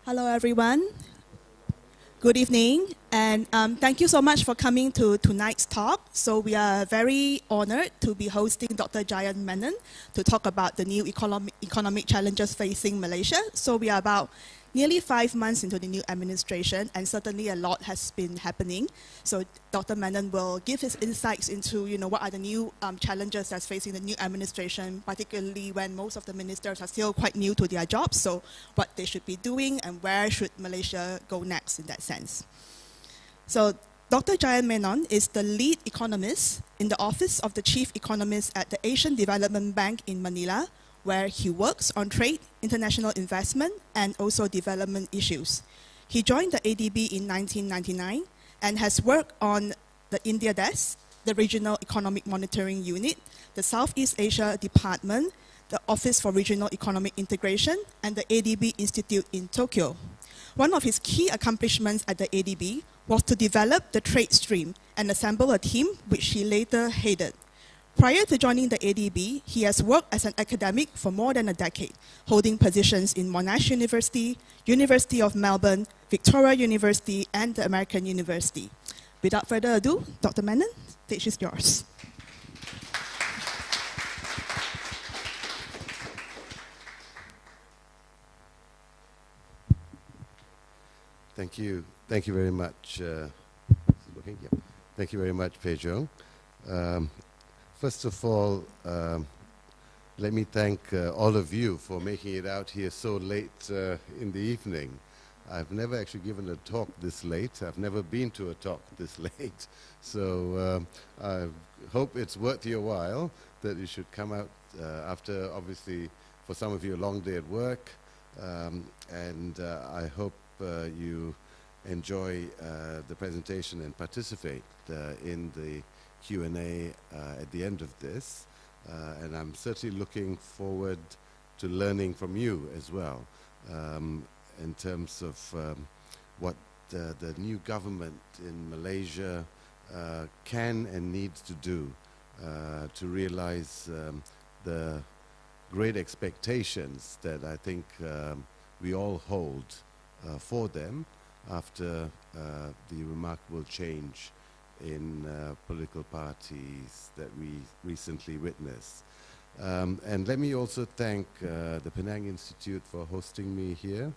Hello, everyone. Good evening, and thank you so much for coming to tonight's talk. So we are very honored to be hosting Dr. JMenon to talk about the new economic challenges facing Malaysia. So we are about nearly 5 months into the new administration, and certainly a lot has been happening. So Dr. Menon will give his insights into, what are the new challenges that's facing the new administration, particularly when most of the ministers are still quite new to their jobs. So what they should be doing and where should Malaysia go next in that sense. So Dr. JMenon is the lead economist in the Office of the Chief Economist at the Asian Development Bank in Manila, where he works on trade, international investment, and also development issues. He joined the ADB in 1999 and has worked on the India desk, the Regional Economic Monitoring Unit, the Southeast Asia Department, the Office for Regional Economic Integration, and the ADB Institute in Tokyo. One of his key accomplishments at the ADB was to develop the trade stream and assemble a team which he later headed. Prior to joining the ADB, he has worked as an academic for more than a decade, holding positions in Monash University, University of Melbourne, Victoria University, and the American University. Without further ado, Dr. Menon, stage is yours. Thank you. Thank you very much. Thank you very much, Pedro. First of all, let me thank all of you for making it out here so late in the evening. I've never actually given a talk this late. I've never been to a talk this late. So I hope it's worth your while that you should come out after, obviously, for some of you, a long day at work. And I hope you enjoy the presentation and participate in the Q&A at the end of this, and I'm certainly looking forward to learning from you as well in terms of what the new government in Malaysia can and needs to do to realize the great expectations that I think we all hold for them after the remarkable change in political parties that we recently witnessed. And let me also thank the Penang Institute for hosting me here.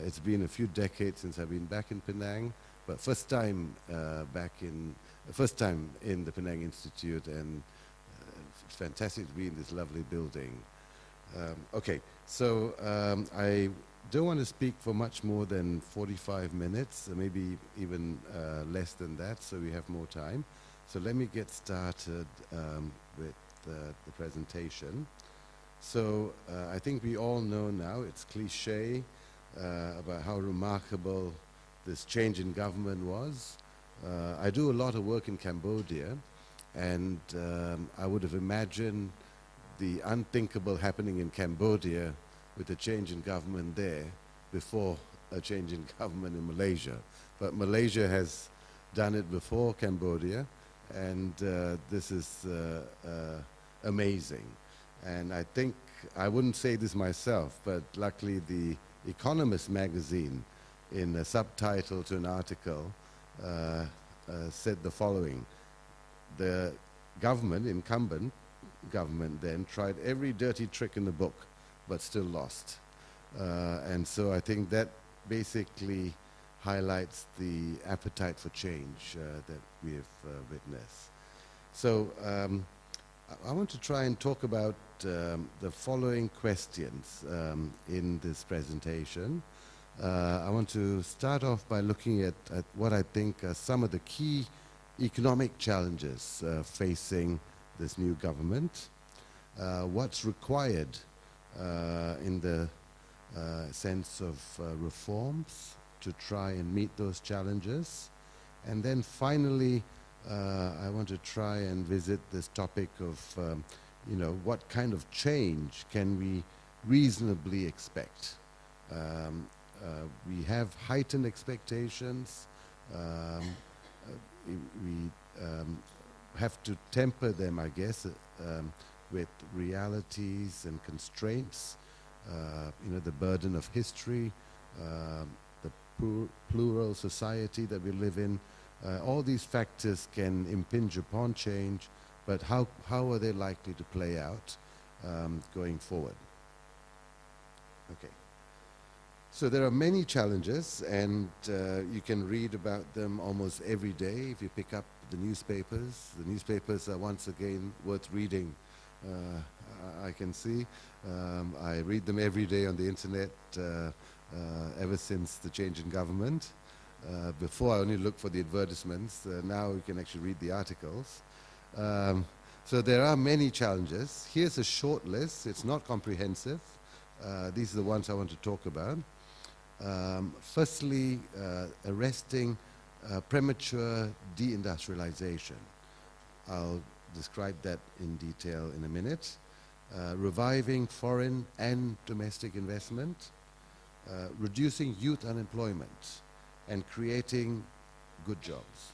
It's been a few decades since I've been back in Penang, but first time in the Penang Institute, and it's fantastic to be in this lovely building. Okay, so I don't want to speak for much more than 45 minutes, maybe even less than that, so we have more time. So let me get started with the presentation. So I think we all know now, it's cliche about how remarkable this change in government was. I do a lot of work in Cambodia, and I would have imagined the unthinkable happening in Cambodia with a change in government there before a change in government in Malaysia. But Malaysia has done it before Cambodia, and this is amazing. And I think, I wouldn't say this myself, but luckily the Economist magazine, in a subtitle to an article, said the following: the government, incumbent government then, tried every dirty trick in the book, but still lost. And so I think that basically highlights the appetite for change that we have witnessed. So I want to try and talk about the following questions in this presentation. I want to start off by looking at what I think are some of the key economic challenges facing this new government, what's required in the sense of reforms to try and meet those challenges. And then finally, I want to try and visit this topic of, what kind of change can we reasonably expect? We have heightened expectations. We have to temper them, I guess, with realities and constraints, the burden of history, the plural society that we live in. All these factors can impinge upon change, but how are they likely to play out going forward? Okay. So there are many challenges, and you can read about them almost every day if you pick up the newspapers. The newspapers are once again worth reading. I can see. I read them every day on the internet ever since the change in government. Before I only looked for the advertisements. Now you can actually read the articles. So there are many challenges. Here's a short list. It's not comprehensive. These are the ones I want to talk about. Firstly, arresting premature deindustrialization. I'll describe that in detail in a minute. Reviving foreign and domestic investment, reducing youth unemployment, and creating good jobs.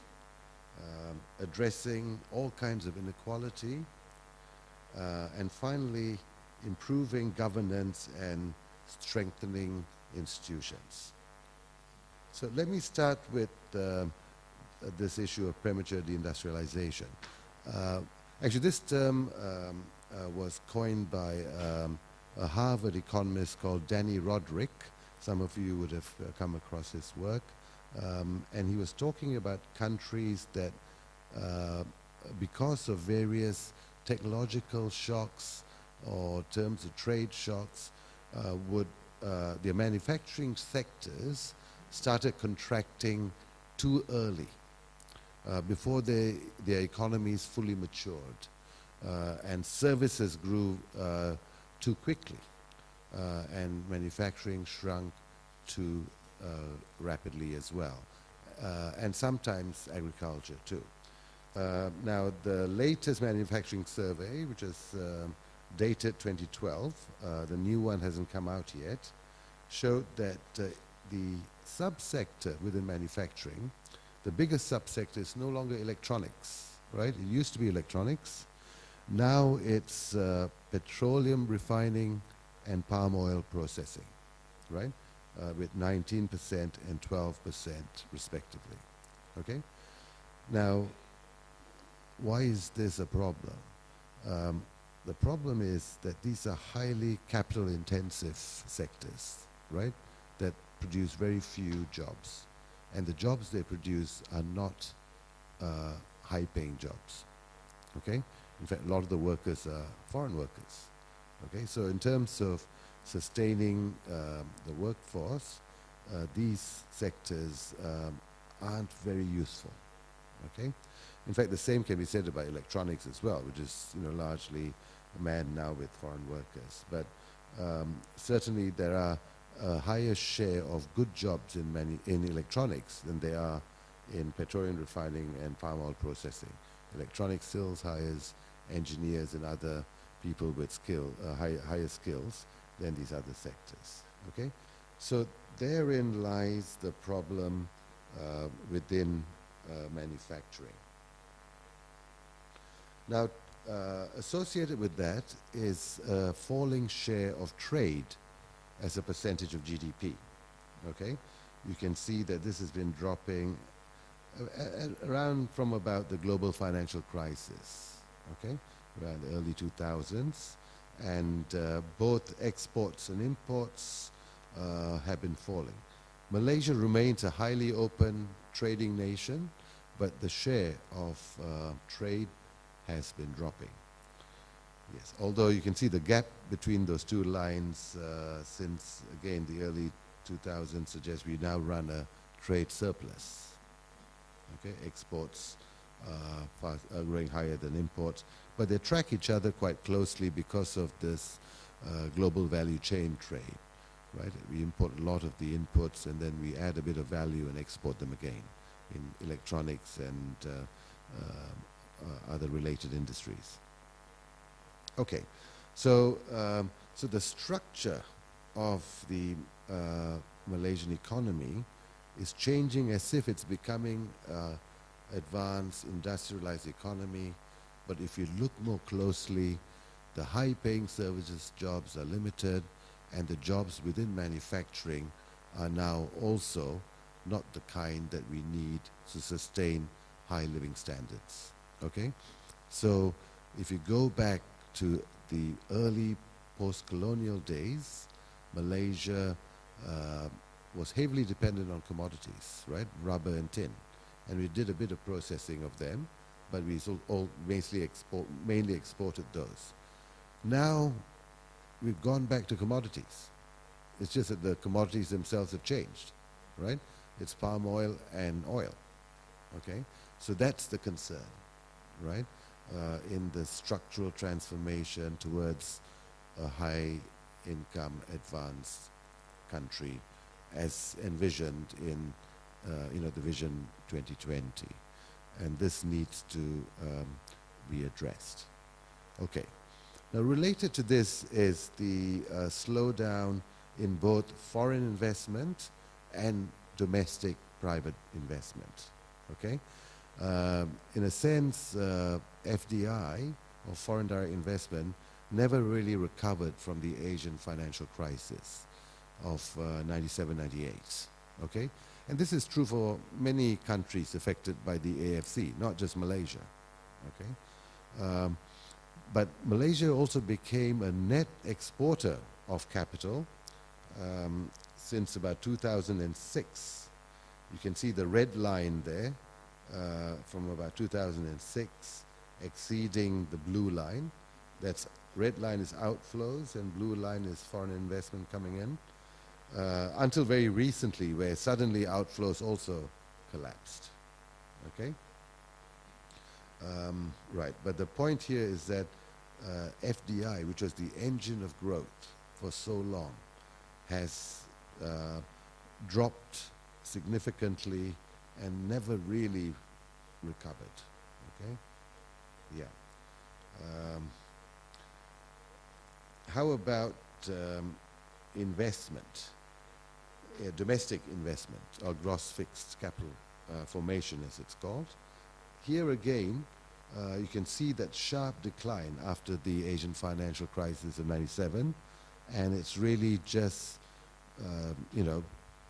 Addressing all kinds of inequality, and finally, improving governance and strengthening institutions. So let me start with this issue of premature deindustrialization. Actually, this term was coined by a Harvard economist called Danny Roderick. Some of you would have come across his work. And he was talking about countries that, because of various technological shocks or terms of trade shocks, their manufacturing sectors started contracting too early, before their economies fully matured, and services grew too quickly, and manufacturing shrunk too rapidly as well, and sometimes agriculture too. Now, the latest manufacturing survey, which is dated 2012, the new one hasn't come out yet, showed that the subsector within manufacturing, the biggest subsector is no longer electronics, right? It used to be electronics. Now it's petroleum refining and palm oil processing, right? With 19% and 12% respectively, okay? Now, why is this a problem? The problem is that these are highly capital-intensive sectors, right, that produce very few jobs. And the jobs they produce are not high-paying jobs, okay? In fact, a lot of the workers are foreign workers, okay? So in terms of sustaining the workforce, these sectors aren't very useful, okay? In fact, the same can be said about electronics as well, which is, you know, largely manned now with foreign workers. But certainly there are a higher share of good jobs in electronics than there are in petroleum refining and palm oil processing. Electronics still hires engineers and other people with higher skills than these other sectors, okay? So therein lies the problem within manufacturing. Now, associated with that is a falling share of trade as a percentage of GDP, okay? You can see that this has been dropping around from about the global financial crisis, okay? Around the early 2000s. And both exports and imports have been falling. Malaysia remains a highly open trading nation, but the share of trade has been dropping. Yes, although you can see the gap between those two lines since, again, the early 2000s suggests we now run a trade surplus. Okay, exports are growing higher than imports, but they track each other quite closely because of this global value chain trade, right? We import a lot of the inputs and then we add a bit of value and export them again in electronics and other related industries. Okay, so so the structure of the Malaysian economy is changing as if it's becoming advanced industrialized economy, but if you look more closely, the high-paying services jobs are limited, and the jobs within manufacturing are now also not the kind that we need to sustain high living standards. Okay? So if you go back to the early post-colonial days, Malaysia was heavily dependent on commodities, right? Rubber and tin. And we did a bit of processing of them, but we mainly exported those. Now we've gone back to commodities. It's just that the commodities themselves have changed, right? It's palm oil and oil, okay? So that's the concern, right? In the structural transformation towards a high income advanced country as envisioned in the Vision 2020. And this needs to be addressed. Okay. Now related to this is the slowdown in both foreign investment and domestic private investment. Okay? In a sense, FDI, or foreign direct investment, never really recovered from the Asian financial crisis of 97, 98. Okay? And this is true for many countries affected by the AFC, not just Malaysia. Okay? But Malaysia also became a net exporter of capital since about 2006. You can see the red line there from about 2006 exceeding the blue line. That's red line is outflows and blue line is foreign investment coming in. Until very recently, where suddenly outflows also collapsed. Okay? Right, but the point here is that FDI, which was the engine of growth for so long, has dropped significantly and never really recovered. Okay? Yeah. How about investment? Domestic investment, or gross fixed capital formation as it's called. Here again, you can see that sharp decline after the Asian financial crisis of 97, and it's really just,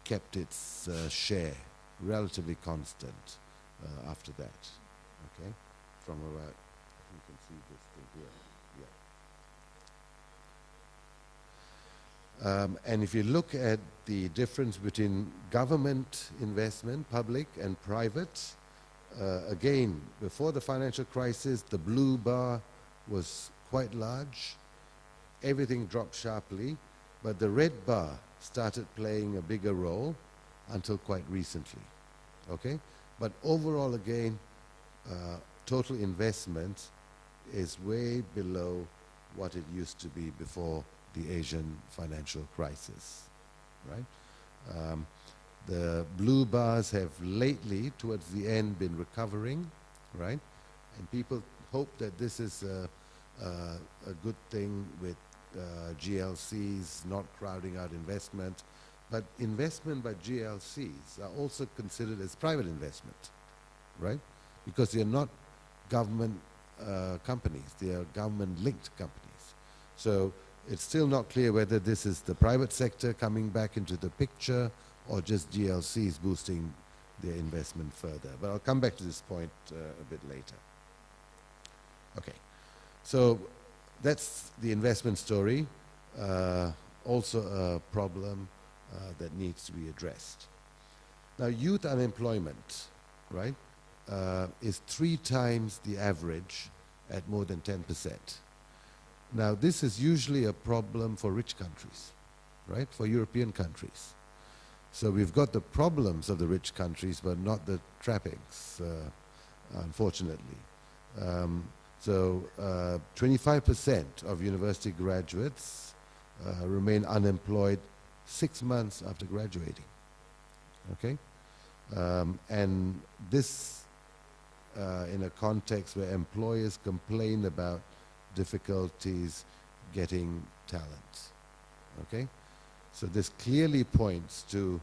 kept its share relatively constant after that, okay? From about, you can see this thing here, yeah. And if you look at the difference between government investment, public and private, again, before the financial crisis, the blue bar was quite large. Everything dropped sharply, but the red bar started playing a bigger role until quite recently. Okay? But overall, again, total investment is way below what it used to be before the Asian financial crisis, right? The blue bars have lately, towards the end, been recovering, right? And people hope that this is a good thing with GLCs not crowding out investment. But investment by GLCs are also considered as private investment, right? Because they are not government companies, they are government-linked companies. So it's still not clear whether this is the private sector coming back into the picture or just GLCs boosting their investment further. But I'll come back to this point a bit later. Okay, so that's the investment story. Also a problem that needs to be addressed. Now, youth unemployment, right, is 3 times the average at more than 10%. Now, this is usually a problem for rich countries, right, for European countries. So we've got the problems of the rich countries, but not the trappings, unfortunately. So 25% of university graduates remain unemployed 6 months after graduating, okay? And this in a context where employers complain about difficulties getting talent, okay? So this clearly points to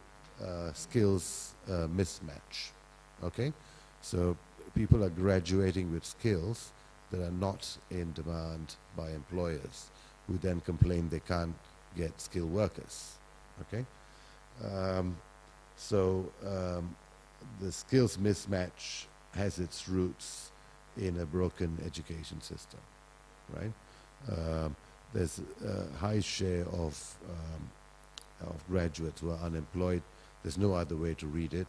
skills mismatch, okay? So people are graduating with skills that are not in demand by employers, who then complain they can't get skilled workers, okay? Um, so the skills mismatch has its roots in a broken education system, right? There's a high share of graduates who are unemployed. There's no other way to read it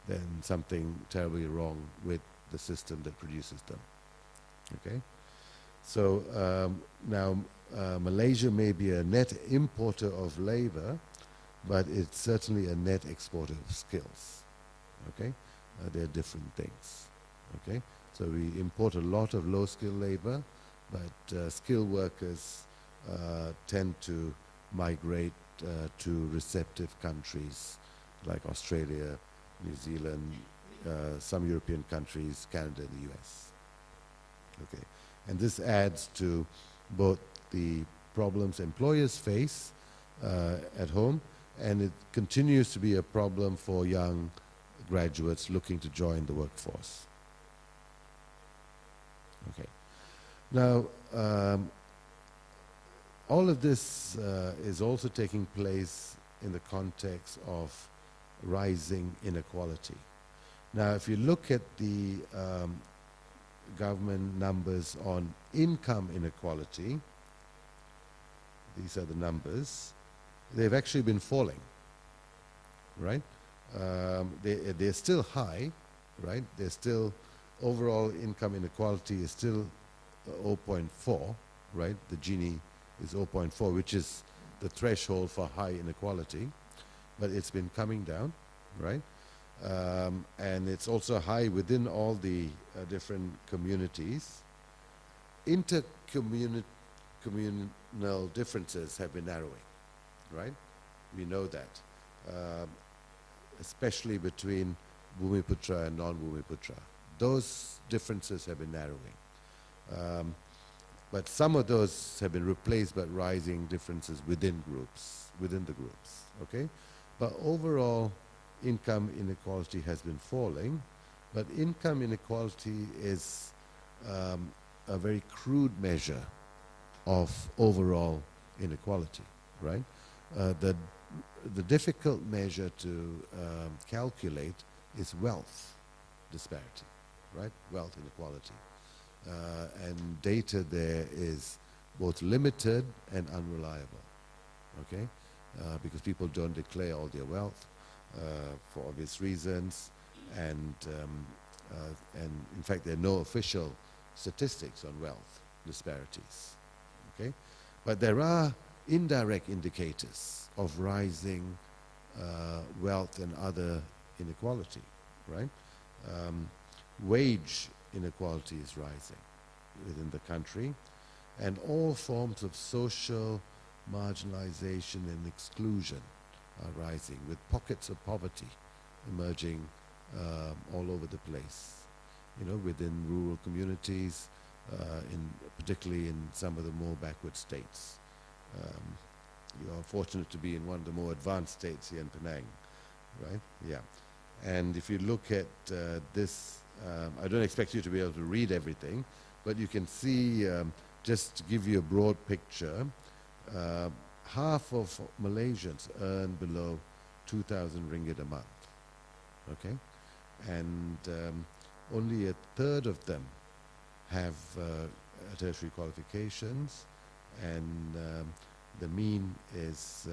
than something terribly wrong with the system that produces them. Okay? So now Malaysia may be a net importer of labor, but it's certainly a net exporter of skills. Okay? They're different things. Okay? So we import a lot of low-skilled labor, but skilled workers tend to migrate to receptive countries like Australia, New Zealand, some European countries, Canada, and the US. Okay, and this adds to both the problems employers face at home, and it continues to be a problem for young graduates looking to join the workforce. Okay, now all of this is also taking place in the context of rising inequality. Now, if you look at the government numbers on income inequality, these are the numbers, they've actually been falling, right? They're still high, right? They're still, overall income inequality is still 0.4, right? The Gini is 0.4, which is the threshold for high inequality, but it's been coming down, right? And it's also high within all the different communities. Intercommunal differences have been narrowing, right? We know that, especially between Bumiputra and non-Bumiputra. Those differences have been narrowing. But some of those have been replaced by rising differences within the groups, okay? But overall, income inequality has been falling, but income inequality is a very crude measure of overall inequality, right? The difficult measure to calculate is wealth disparity, right? Wealth inequality. And data there is both limited and unreliable, okay? Because people don't declare all their wealth for obvious reasons, and in fact there are no official statistics on wealth disparities, okay? But there are indirect indicators of rising wealth and other inequality, right? Wage inequality is rising within the country, and all forms of social marginalization and exclusion are rising, with pockets of poverty emerging all over the place, you know, within rural communities, particularly in some of the more backward states. You are fortunate to be in one of the more advanced states here in Penang, right? Yeah. And if you look at this, I don't expect you to be able to read everything, but you can see, just to give you a broad picture, half of Malaysians earn below 2,000 ringgit a month, okay? And only a third of them have tertiary qualifications, and the mean is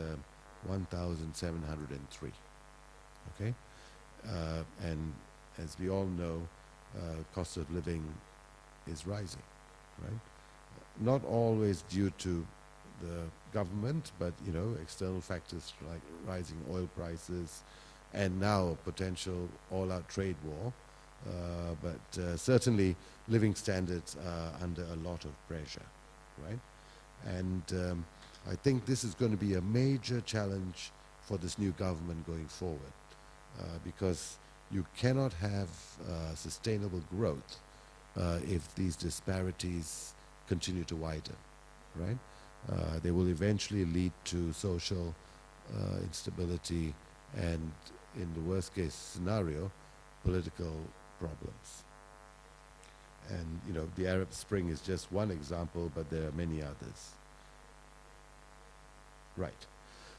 1,703, okay? And as we all know, cost of living is rising, right? Not always due to the government, but, you know, external factors like rising oil prices and now a potential all-out trade war. But certainly living standards are under a lot of pressure, right? And I think this is going to be a major challenge for this new government going forward, because you cannot have sustainable growth if these disparities continue to widen, right? They will eventually lead to social instability and, in the worst case scenario, political problems. And, you know, the Arab Spring is just one example, but there are many others. Right.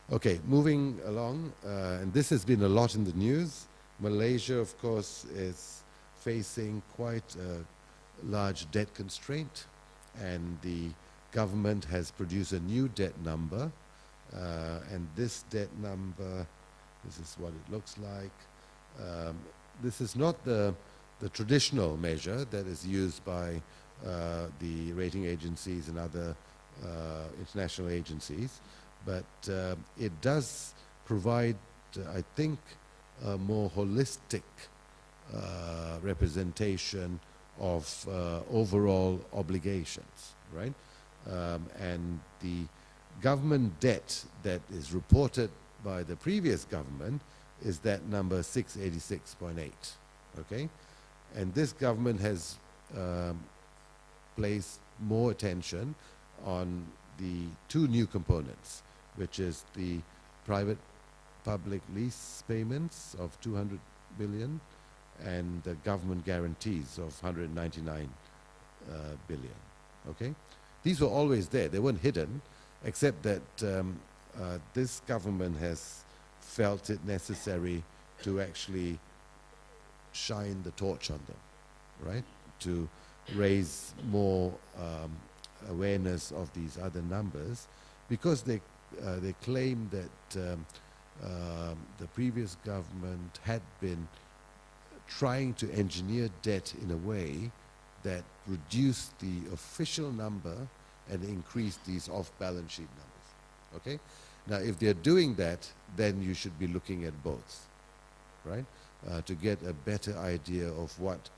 Okay, moving along, and this has been a lot in the news. Malaysia, of course, is facing quite a large debt constraint, and the government has produced a new debt number, and this debt number, this is what it looks like. This is not the traditional measure that is used by the rating agencies and other international agencies, but it does provide, I think, a more holistic representation of overall obligations, right? And the government debt that is reported by the previous government is that number 686.8, okay? And this government has placed more attention on the two new components, which is the private public lease payments of 200 billion and the government guarantees of 199 billion, okay? These were always there, they weren't hidden, except that this government has felt it necessary to actually shine the torch on them, right? To raise more awareness of these other numbers, because they claim that the previous government had been trying to engineer debt in a way that reduced the official number and increased these off-balance sheet numbers, okay? Now, if they're doing that, then you should be looking at both, right? To get a better idea of what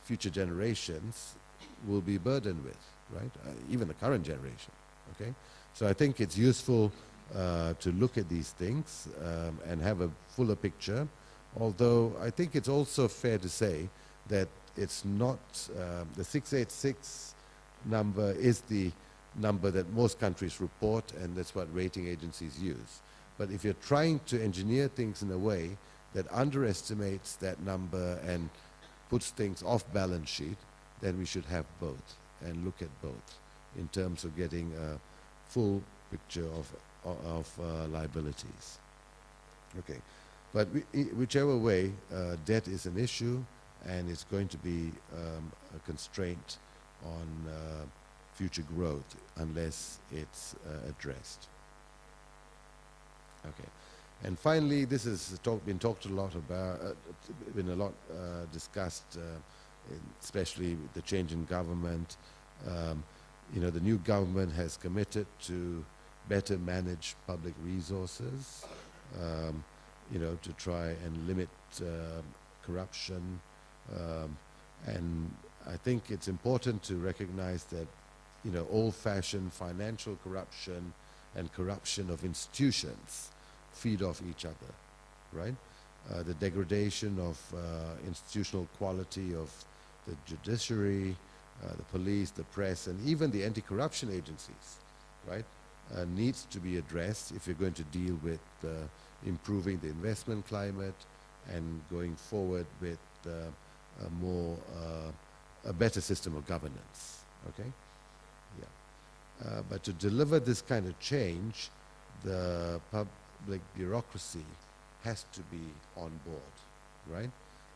future generations will be burdened with, right? Even the current generation, okay? So I think it's useful to look at these things and have a fuller picture, although I think it's also fair to say that it's not, the 686 number is the number that most countries report, and that's what rating agencies use. But if you're trying to engineer things in a way that underestimates that number and puts things off balance sheet, then we should have both and look at both in terms of getting a full picture of liabilities. Okay, but whichever way, debt is an issue, and it's going to be a constraint on future growth unless it's addressed. Okay, and finally, this has been talked a lot about, been a lot discussed, especially with the change in government. You know, the new government has committed to better manage public resources, you know, to try and limit corruption. And I think it's important to recognize that, you know, old-fashioned financial corruption and corruption of institutions feed off each other, right? The degradation of institutional quality of the judiciary, the police, the press, and even the anti-corruption agencies, right, needs to be addressed if you're going to deal with improving the investment climate and going forward with a better system of governance, okay? Yeah. But to deliver this kind of change, the public bureaucracy has to be on board, right?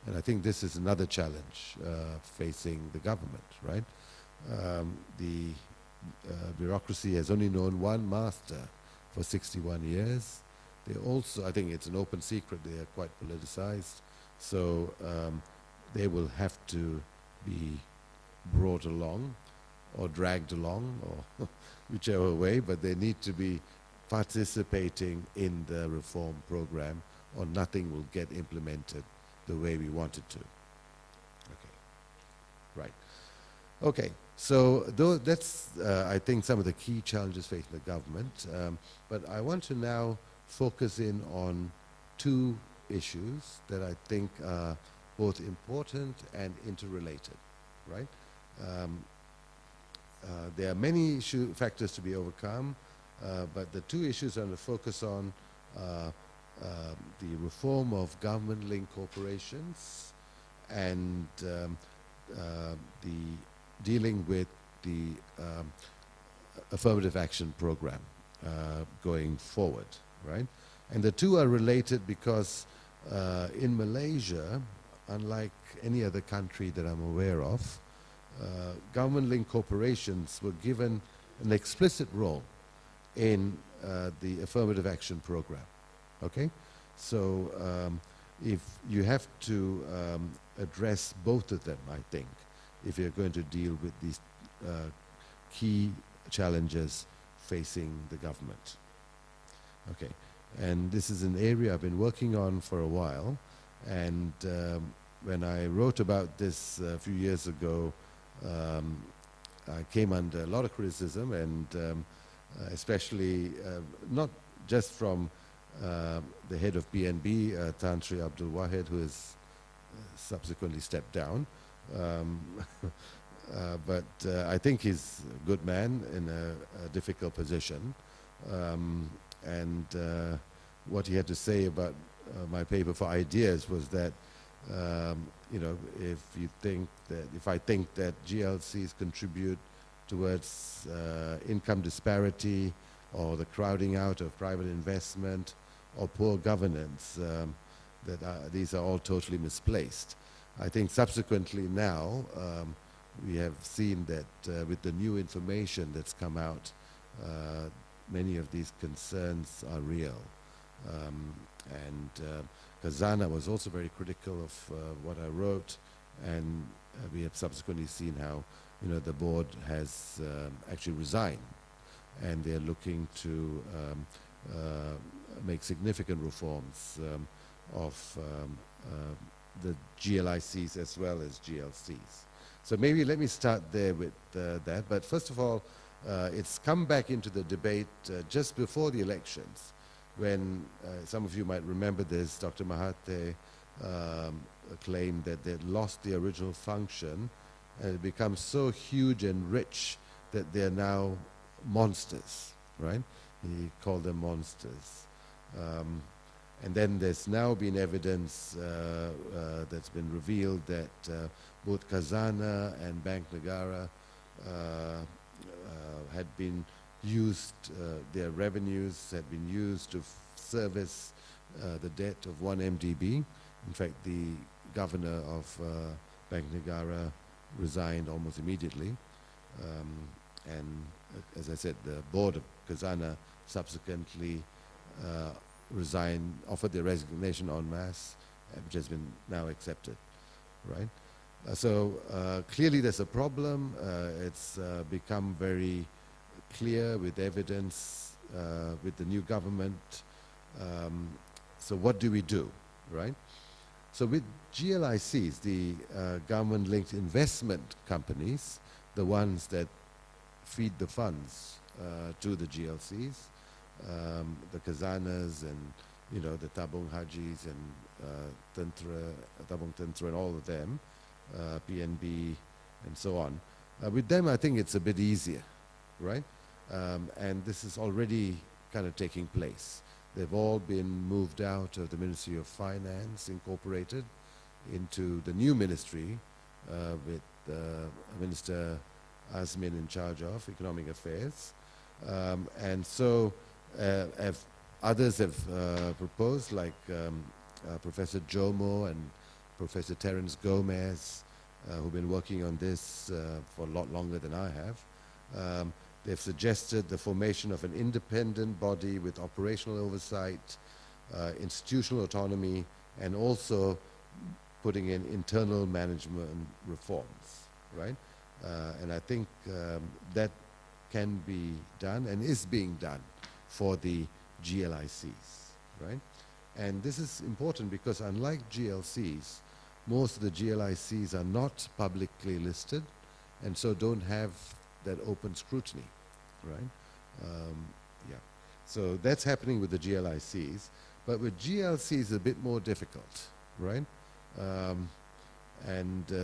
And I think this is another challenge facing the government, right? The bureaucracy has only known one master for 61 years. They also, I think it's an open secret, they are quite politicized, so they will have to be brought along or dragged along, or whichever way, but they need to be participating in the reform program, or nothing will get implemented the way we want it to. Okay, right. Okay, so that's, I think, some of the key challenges facing the government, but I want to now focus in on two issues that I think are both important and interrelated, right? There are many factors to be overcome, but the two issues I'm going to focus on the reform of government-linked corporations and the dealing with the affirmative action program going forward. right? And the two are related because in Malaysia, unlike any other country that I'm aware of, government-linked corporations were given an explicit role in the affirmative action program, okay? So if you have to address both of them, I think, if you're going to deal with these key challenges facing the government. Okay, and this is an area I've been working on for a while, and when I wrote about this a few years ago, I came under a lot of criticism, and especially not just from the head of BNB, Tan Sri Abdul Wahid, who has subsequently stepped down. But I think he's a good man in a difficult position. And what he had to say about my paper for ideas was that, you know, if I think that GLCs contribute towards income disparity or the crowding out of private investment or poor governance, these are all totally misplaced. I think subsequently now, we have seen that with the new information that's come out, many of these concerns are real. And Khazanah was also very critical of what I wrote, and we have subsequently seen how, you know, the board has actually resigned, and they're looking to make significant reforms of the GLICs as well as GLCs. So maybe let me start there with that. But first of all, it's come back into the debate just before the elections, when some of you might remember this, Dr. Mahathir claimed that they'd lost the original function and it become so huge and rich that they're now monsters, right? He called them monsters. And then there's now been evidence that's been revealed that both Khazanah and Bank Negara had been used, their revenues had been used to service the debt of one MDB. In fact, the governor of Bank Negara resigned almost immediately. And as I said, the board of Khazanah subsequently resigned, offered their resignation en masse, which has been now accepted, right? So clearly there's a problem. It's become very clear with evidence with the new government. So what do we do, right? So with GLICs, the government-linked investment companies, the ones that feed the funds to the GLCs, the Khazanahs and, you know, the Tabung Hajis and Tabung Tentra and all of them, PNB and so on. With them, I think it's a bit easier, right? And this is already kind of taking place. They've all been moved out of the Ministry of Finance, incorporated into the new ministry with Minister Azmin in charge of Economic Affairs. And so others have proposed, like Professor Jomo and Professor Terence Gomez, who've been working on this for a lot longer than I have. They've suggested the formation of an independent body with operational oversight, institutional autonomy, and also putting in internal management reforms, right? And I think that can be done and is being done for the GLICs, right? And this is important because unlike GLCs, most of the GLICs are not publicly listed and so don't have that open scrutiny, right? Yeah. So that's happening with the GLICs, but with GLCs it's a bit more difficult, right?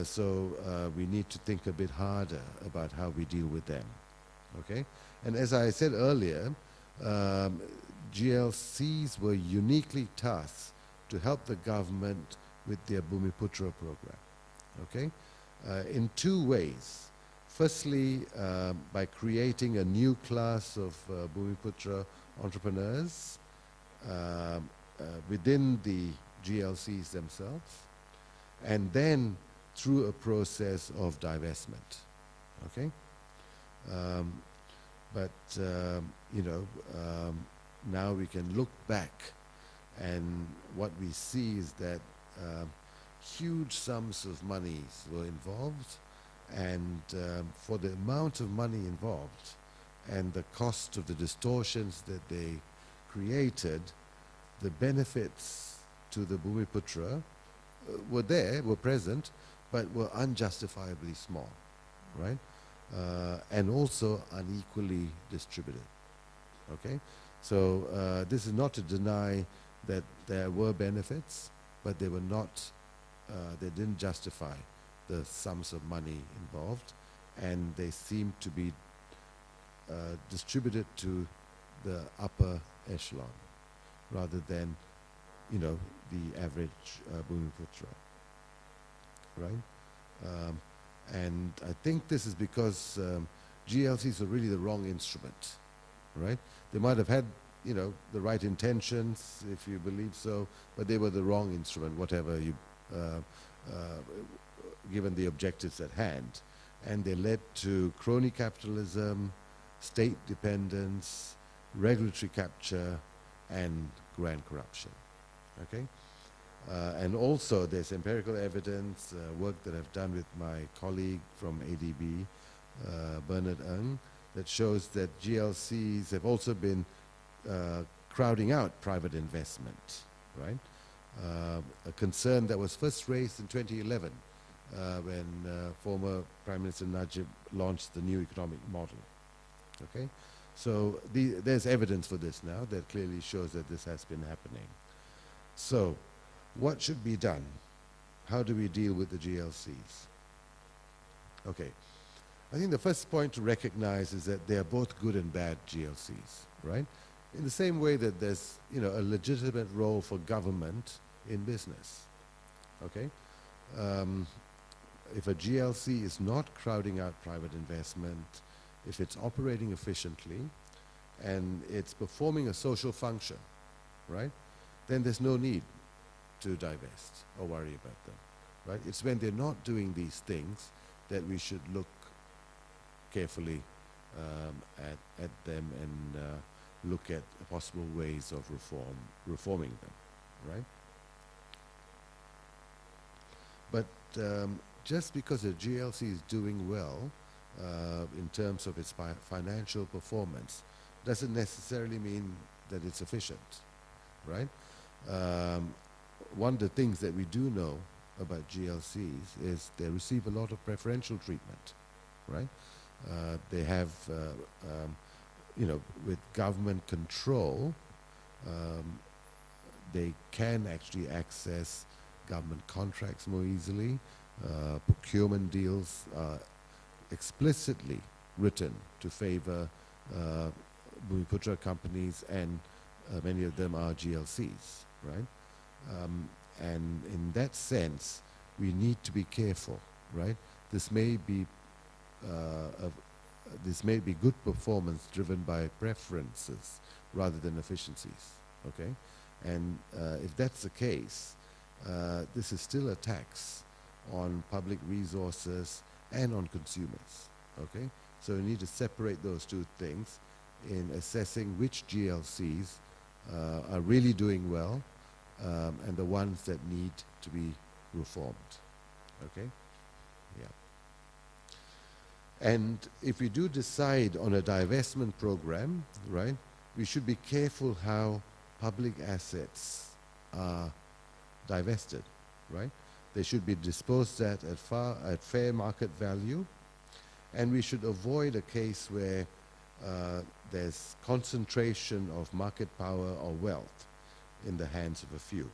So we need to think a bit harder about how we deal with them, okay? And as I said earlier, GLCs were uniquely tasked to help the government with their Bumiputra program, okay? In two ways. Firstly, by creating a new class of Bumiputra entrepreneurs within the GLCs themselves, and then through a process of divestment. Okay, but you know, now we can look back, and what we see is that huge sums of money were involved, and for the amount of money involved and the cost of the distortions that they created, the benefits to the Bumiputra were present, but were unjustifiably small, right? And also unequally distributed. Okay, so this is not to deny that there were benefits, but they were not. They didn't justify the sums of money involved, and they seem to be distributed to the upper echelon rather than, you know, the average Bumiputra, right? And I think this is because GLCs are really the wrong instrument, right? They might have had, you know, the right intentions, if you believe so, but they were the wrong instrument, whatever you, given the objectives at hand. And they led to crony capitalism, state dependence, regulatory capture, and grand corruption. Okay? And also there's empirical evidence, work that I've done with my colleague from ADB, Bernard Ng, that shows that GLCs have also been crowding out private investment, right? A concern that was first raised in 2011 when former Prime Minister Najib launched the new economic model. Okay, so there's evidence for this now that clearly shows that this has been happening. So, what should be done? How do we deal with the GLCs? Okay, I think the first point to recognize is that they are both good and bad GLCs, right? In the same way that there's, you know, a legitimate role for government in business. Okay, if a GLC is not crowding out private investment, if it's operating efficiently, and it's performing a social function, right, then there's no need to divest or worry about them, right? It's when they're not doing these things that we should look carefully at them and look at possible ways of reforming them, right? But just because a GLC is doing well in terms of its financial performance doesn't necessarily mean that it's efficient, right? One of the things that we do know about GLCs is they receive a lot of preferential treatment, right? They have, you know, with government control, they can actually access government contracts more easily. Procurement deals are explicitly written to favor Bumiputra companies, and many of them are GLCs, right? And in that sense, we need to be careful, right? This may be good performance driven by preferences rather than efficiencies, okay? And if that's the case, this is still a tax on public resources and on consumers, okay? So we need to separate those two things in assessing which GLCs are really doing well and the ones that need to be reformed, okay? Yeah. And if we do decide on a divestment program, right, we should be careful how public assets are divested, right? They should be disposed at fair market value, and we should avoid a case where there's concentration of market power or wealth in the hands of a few.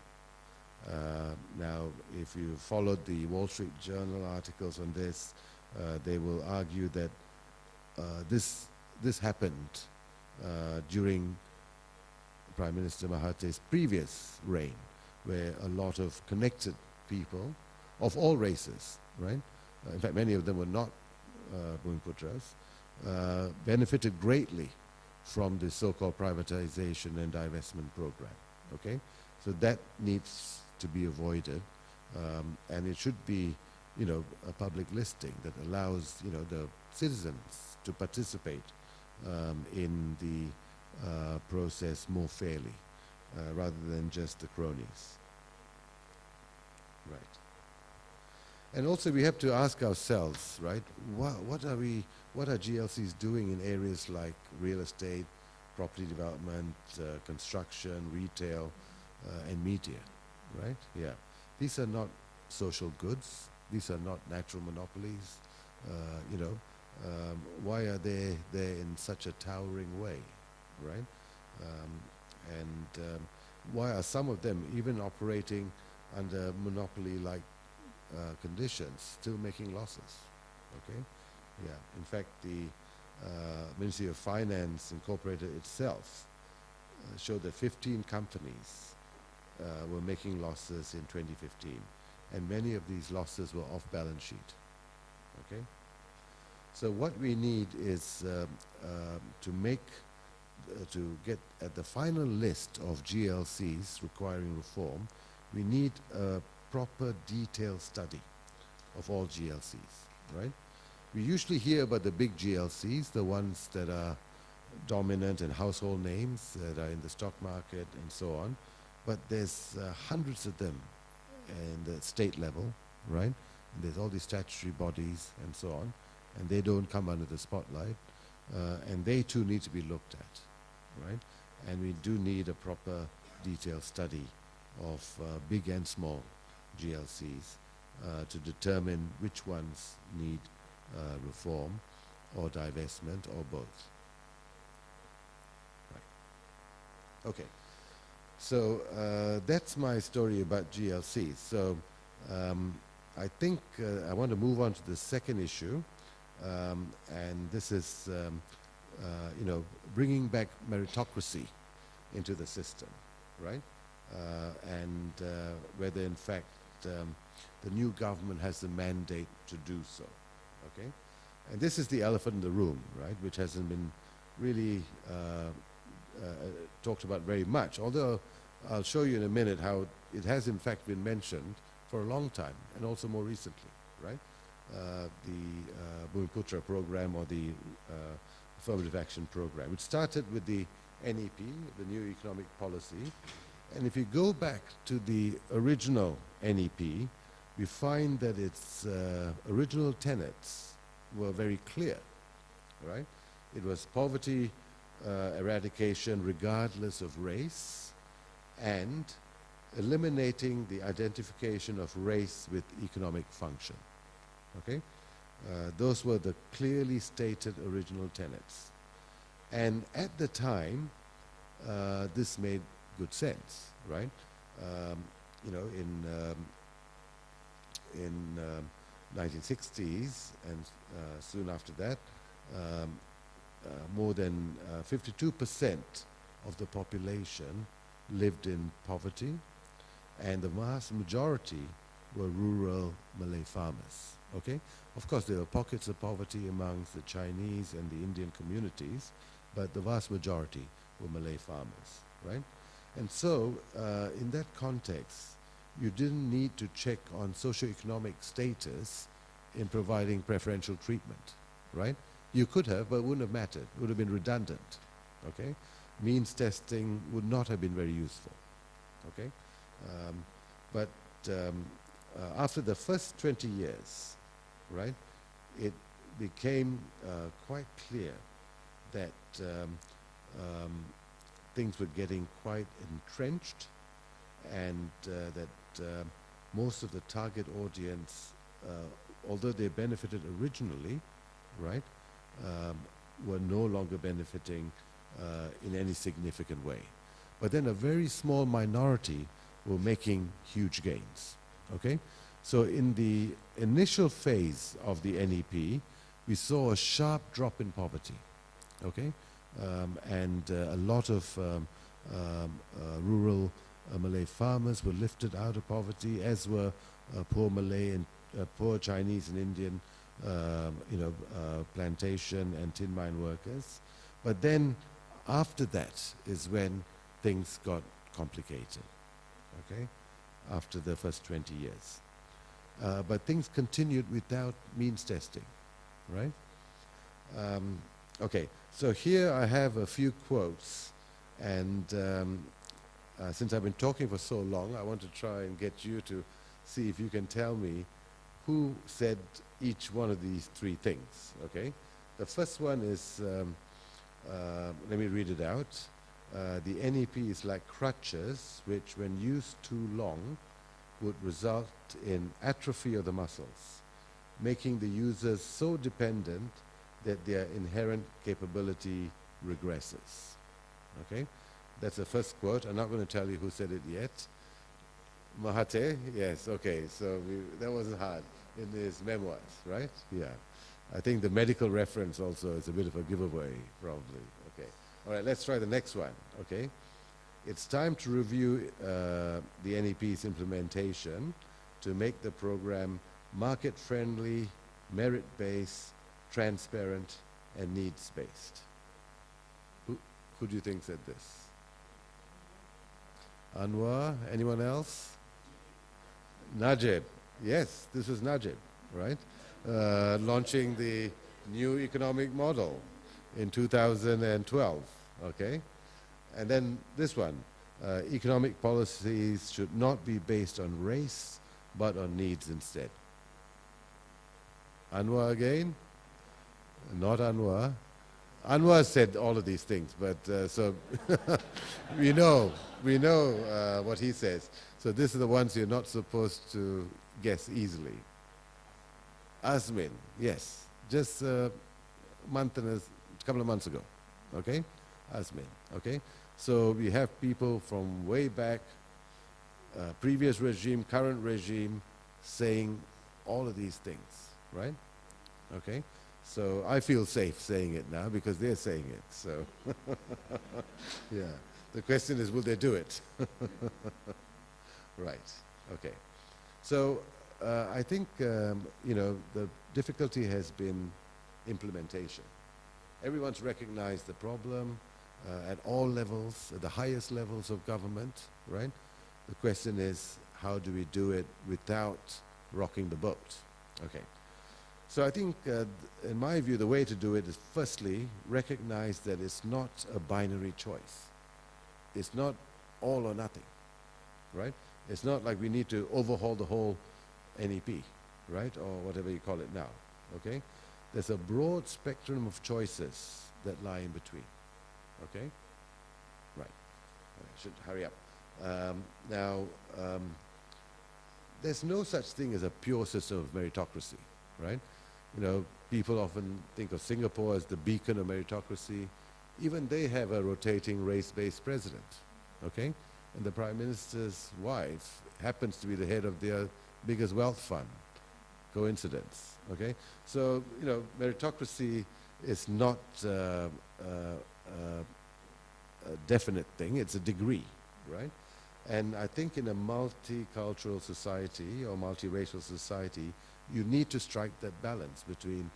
Now, if you followed the Wall Street Journal articles on this, they will argue that this happened during Prime Minister Mahathir's previous reign, where a lot of connected people of all races, right? In fact, many of them were not Bumiputras, benefited greatly from the so-called privatization and divestment program. Okay, so that needs to be avoided, and it should be, you know, a public listing that allows, you know, the citizens to participate in the process more fairly, rather than just the cronies. Right. And also we have to ask ourselves, right, what are GLCs doing in areas like real estate, property development, construction, retail, and media, right? Yeah. These are not social goods. These are not natural monopolies. You know, why are they there in such a towering way, right? Why are some of them, even operating under monopoly-like conditions, still making losses? Okay, yeah. In fact, the Ministry of Finance Incorporated itself showed that 15 companies were making losses in 2015, and many of these losses were off balance sheet. Okay, so what we need is to get at the final list of GLCs requiring reform, we need a proper detailed study of all GLCs, right? We usually hear about the big GLCs, the ones that are dominant and household names that are in the stock market and so on, but there's hundreds of them in the state level, right? And there's all these statutory bodies and so on, and they don't come under the spotlight, and they too need to be looked at, right? And we do need a proper detailed study of big and small GLCs to determine which ones need reform or divestment or both. Right. Okay, so that's my story about GLCs. So I think I want to move on to the second issue, and this is you know, bringing back meritocracy into the system, right? And whether in fact the new government has the mandate to do so, okay? And this is the elephant in the room, right, which hasn't been really talked about very much, although I'll show you in a minute how it has in fact been mentioned for a long time, and also more recently, right? The Bumiputra program, or the Affirmative Action program, which started with the NEP, the New Economic Policy. And if you go back to the original NEP, we find that its original tenets were very clear, right? It was poverty eradication regardless of race, and eliminating the identification of race with economic function, okay? Those were the clearly stated original tenets. And at the time, this made good sense, right? You know, in 1960s and soon after that, more than 52% of the population lived in poverty, and the vast majority were rural Malay farmers, okay? Of course, there were pockets of poverty amongst the Chinese and the Indian communities, but the vast majority were Malay farmers, right? And so, in that context, you didn't need to check on socioeconomic status in providing preferential treatment, right? You could have, but it wouldn't have mattered. It would have been redundant, okay? Means testing would not have been very useful, okay? But after the first 20 years, right, it became quite clear that things were getting quite entrenched, and that most of the target audience, although they benefited originally, right, were no longer benefiting in any significant way. But then a very small minority were making huge gains, okay? So in the initial phase of the NEP, we saw a sharp drop in poverty, okay? And a lot of rural Malay farmers were lifted out of poverty, as were poor Malay and poor Chinese and Indian, you know, plantation and tin mine workers. But then, After that is when things got complicated, okay, after the first 20 years. But things continued without means testing, right? Okay, so here I have a few quotes, and since I've been talking for so long, I want to try and get you to see if you can tell me who said each one of these three things, okay? The first one is, let me read it out. The NEP is like crutches, which when used too long would result in atrophy of the muscles, making the users so dependent that their inherent capability regresses. Okay? That's the first quote. I'm not going to tell you who said it yet. Mahathir? Yes, okay. So that wasn't hard in his memoirs, right? Yeah. I think the medical reference also is a bit of a giveaway, probably. Okay. All right, let's try the next one, okay? It's time to review the NEP's implementation to make the program market-friendly, merit-based, transparent, and needs-based. Who do you think said this? Anwar? Anyone else? Najib. Yes, this was Najib, right? Launching the new economic model in 2012, okay? And then this one, economic policies should not be based on race, but on needs instead. Anwar again? Not Anwar. Anwar said all of these things, but so we know what he says. So these are the ones you're not supposed to guess easily. Azmin, yes, just a couple of months ago, okay? Azmin, okay? So we have people from way back, previous regime, current regime, saying all of these things, right? Okay? So I feel safe saying it now because they're saying it, so. Yeah, the question is, will they do it? Right, okay. So I think, you know, the difficulty has been implementation. Everyone's recognized the problem at all levels, at the highest levels of government, right? The question is, how do we do it without rocking the boat? Okay. So I think, in my view, the way to do it is firstly, recognize that it's not a binary choice. It's not all or nothing, right? It's not like we need to overhaul the whole NEP, right? Or whatever you call it now, okay? There's a broad spectrum of choices that lie in between, okay? Right. I should hurry up. There's no such thing as a pure system of meritocracy, right? You know, people often think of Singapore as the beacon of meritocracy. Even they have a rotating race-based president, okay? And the Prime Minister's wife happens to be the head of their biggest wealth fund. Coincidence, okay? So, you know, meritocracy is not a definite thing, it's a degree, right? And I think in a multicultural society or multiracial society, you need to strike that balance between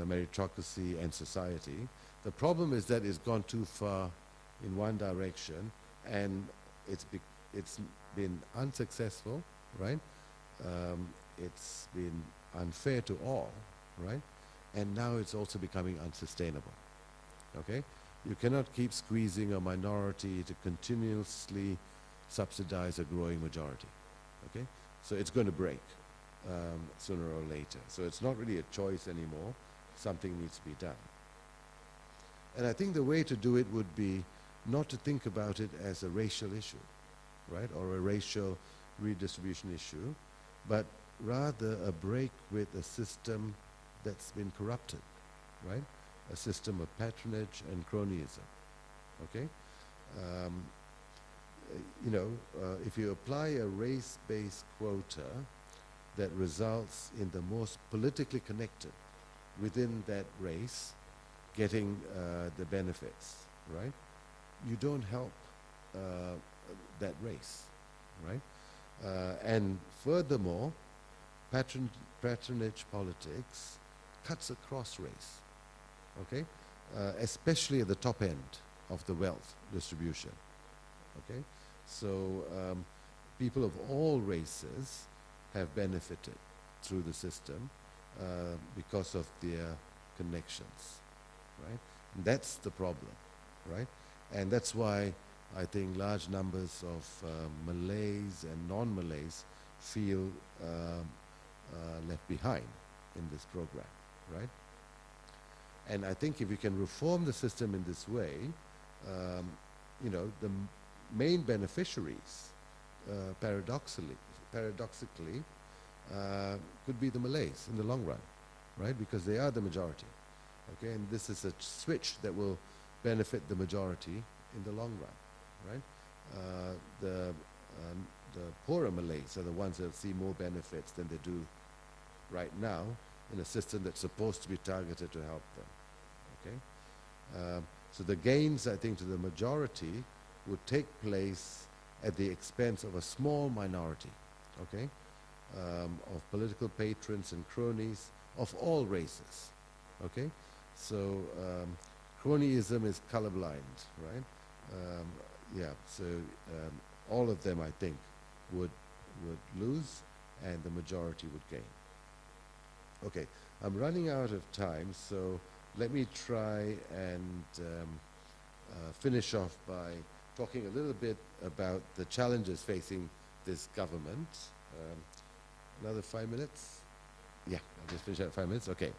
meritocracy and society. The problem is that it's gone too far in one direction, and it's been unsuccessful, right? It's been unfair to all, right? And now it's also becoming unsustainable, okay? You cannot keep squeezing a minority to continuously subsidize a growing majority, okay? So it's going to break sooner or later. So it's not really a choice anymore. Something needs to be done. And I think the way to do it would be not to think about it as a racial issue, right? Or a racial redistribution issue, but rather a break with a system that's been corrupted, right? A system of patronage and cronyism, okay? You know, if you apply a race-based quota that results in the most politically connected within that race getting the benefits, right? You don't help that race, right? And furthermore, patronage politics cuts across race, okay? Especially at the top end, of the wealth distribution. Okay, so people of all races have benefited through the system because of their connections, right? And that's the problem, right? And that's why I think large numbers of Malays and non-Malays feel left behind in this program, right? And I think if we can reform the system in this way, you know, the main beneficiaries, paradoxically, could be the Malays in the long run, right? Because they are the majority, okay? And this is a switch that will benefit the majority in the long run, right? The poorer Malays are the ones that see more benefits than they do right now in a system that's supposed to be targeted to help them, okay? So the gains, I think, to the majority would take place at the expense of a small minority, okay? Of political patrons and cronies of all races, okay? So cronyism is colorblind, right? Yeah, so all of them, I think, would lose and the majority would gain. Okay, I'm running out of time, so let me try and finish off by talking a little bit about the challenges facing this government. Another 5 minutes? Yeah, I'll just finish at 5 minutes, okay.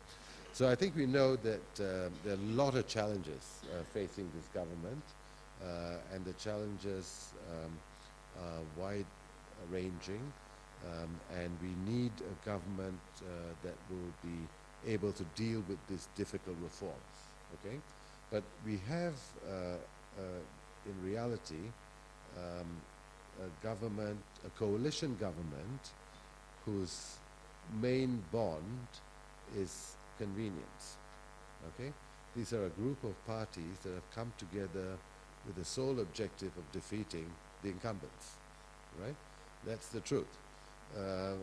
So I think we know that there are a lot of challenges facing this government, and the challenges are wide-ranging, and we need a government that will be able to deal with these difficult reforms, okay? But we have, in reality, a government, a coalition government, whose main bond is convenience, okay? These are a group of parties that have come together with the sole objective of defeating the incumbents, right? That's the truth,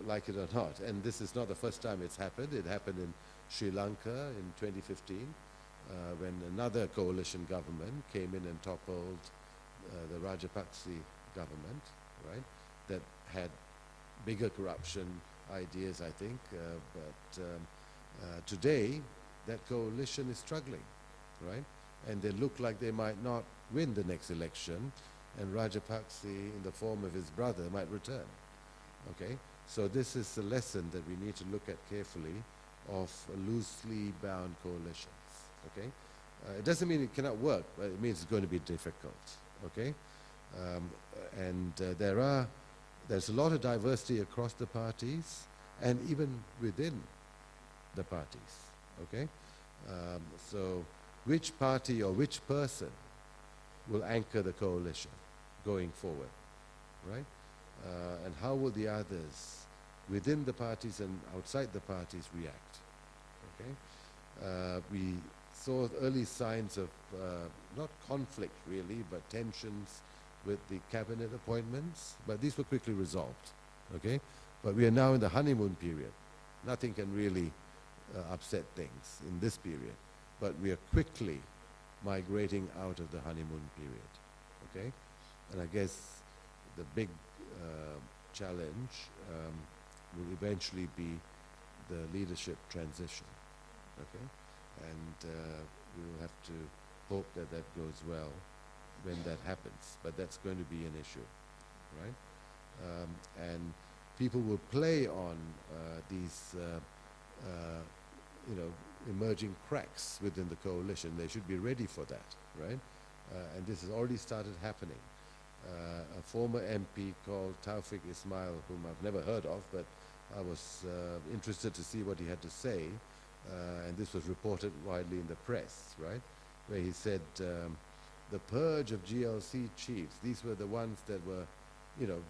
like it or not. And this is not the first time it's happened. It happened in Sri Lanka in 2015, when another coalition government came in and toppled the Rajapaksa government, right? That had bigger corruption ideas, I think, but today that coalition is struggling, right? And they look like they might not win the next election, and Rajapaksa, in the form of his brother, might return, okay? So this is a lesson that we need to look at carefully of loosely bound coalitions, okay? It doesn't mean it cannot work, but it means it's going to be difficult, okay? There's a lot of diversity across the parties and even within the parties, okay? So which party or which person will anchor the coalition going forward, right? And how will the others within the parties and outside the parties react, okay? We saw early signs of not conflict really, but tensions with the cabinet appointments, but these were quickly resolved, okay? But we are now in the honeymoon period. Nothing can really upset things in this period, but we are quickly migrating out of the honeymoon period, okay? And I guess the big challenge will eventually be the leadership transition, okay? And we will have to hope that that goes well when that happens, but that's going to be an issue, right? And people will play on these, you know, emerging cracks within the coalition. They should be ready for that, right? And this has already started happening. A former MP called Taufik Ismail, whom I've never heard of, but I was interested to see what he had to say, and this was reported widely in the press, right? Where he said, the purge of GLC chiefs, these were the ones that were, you know,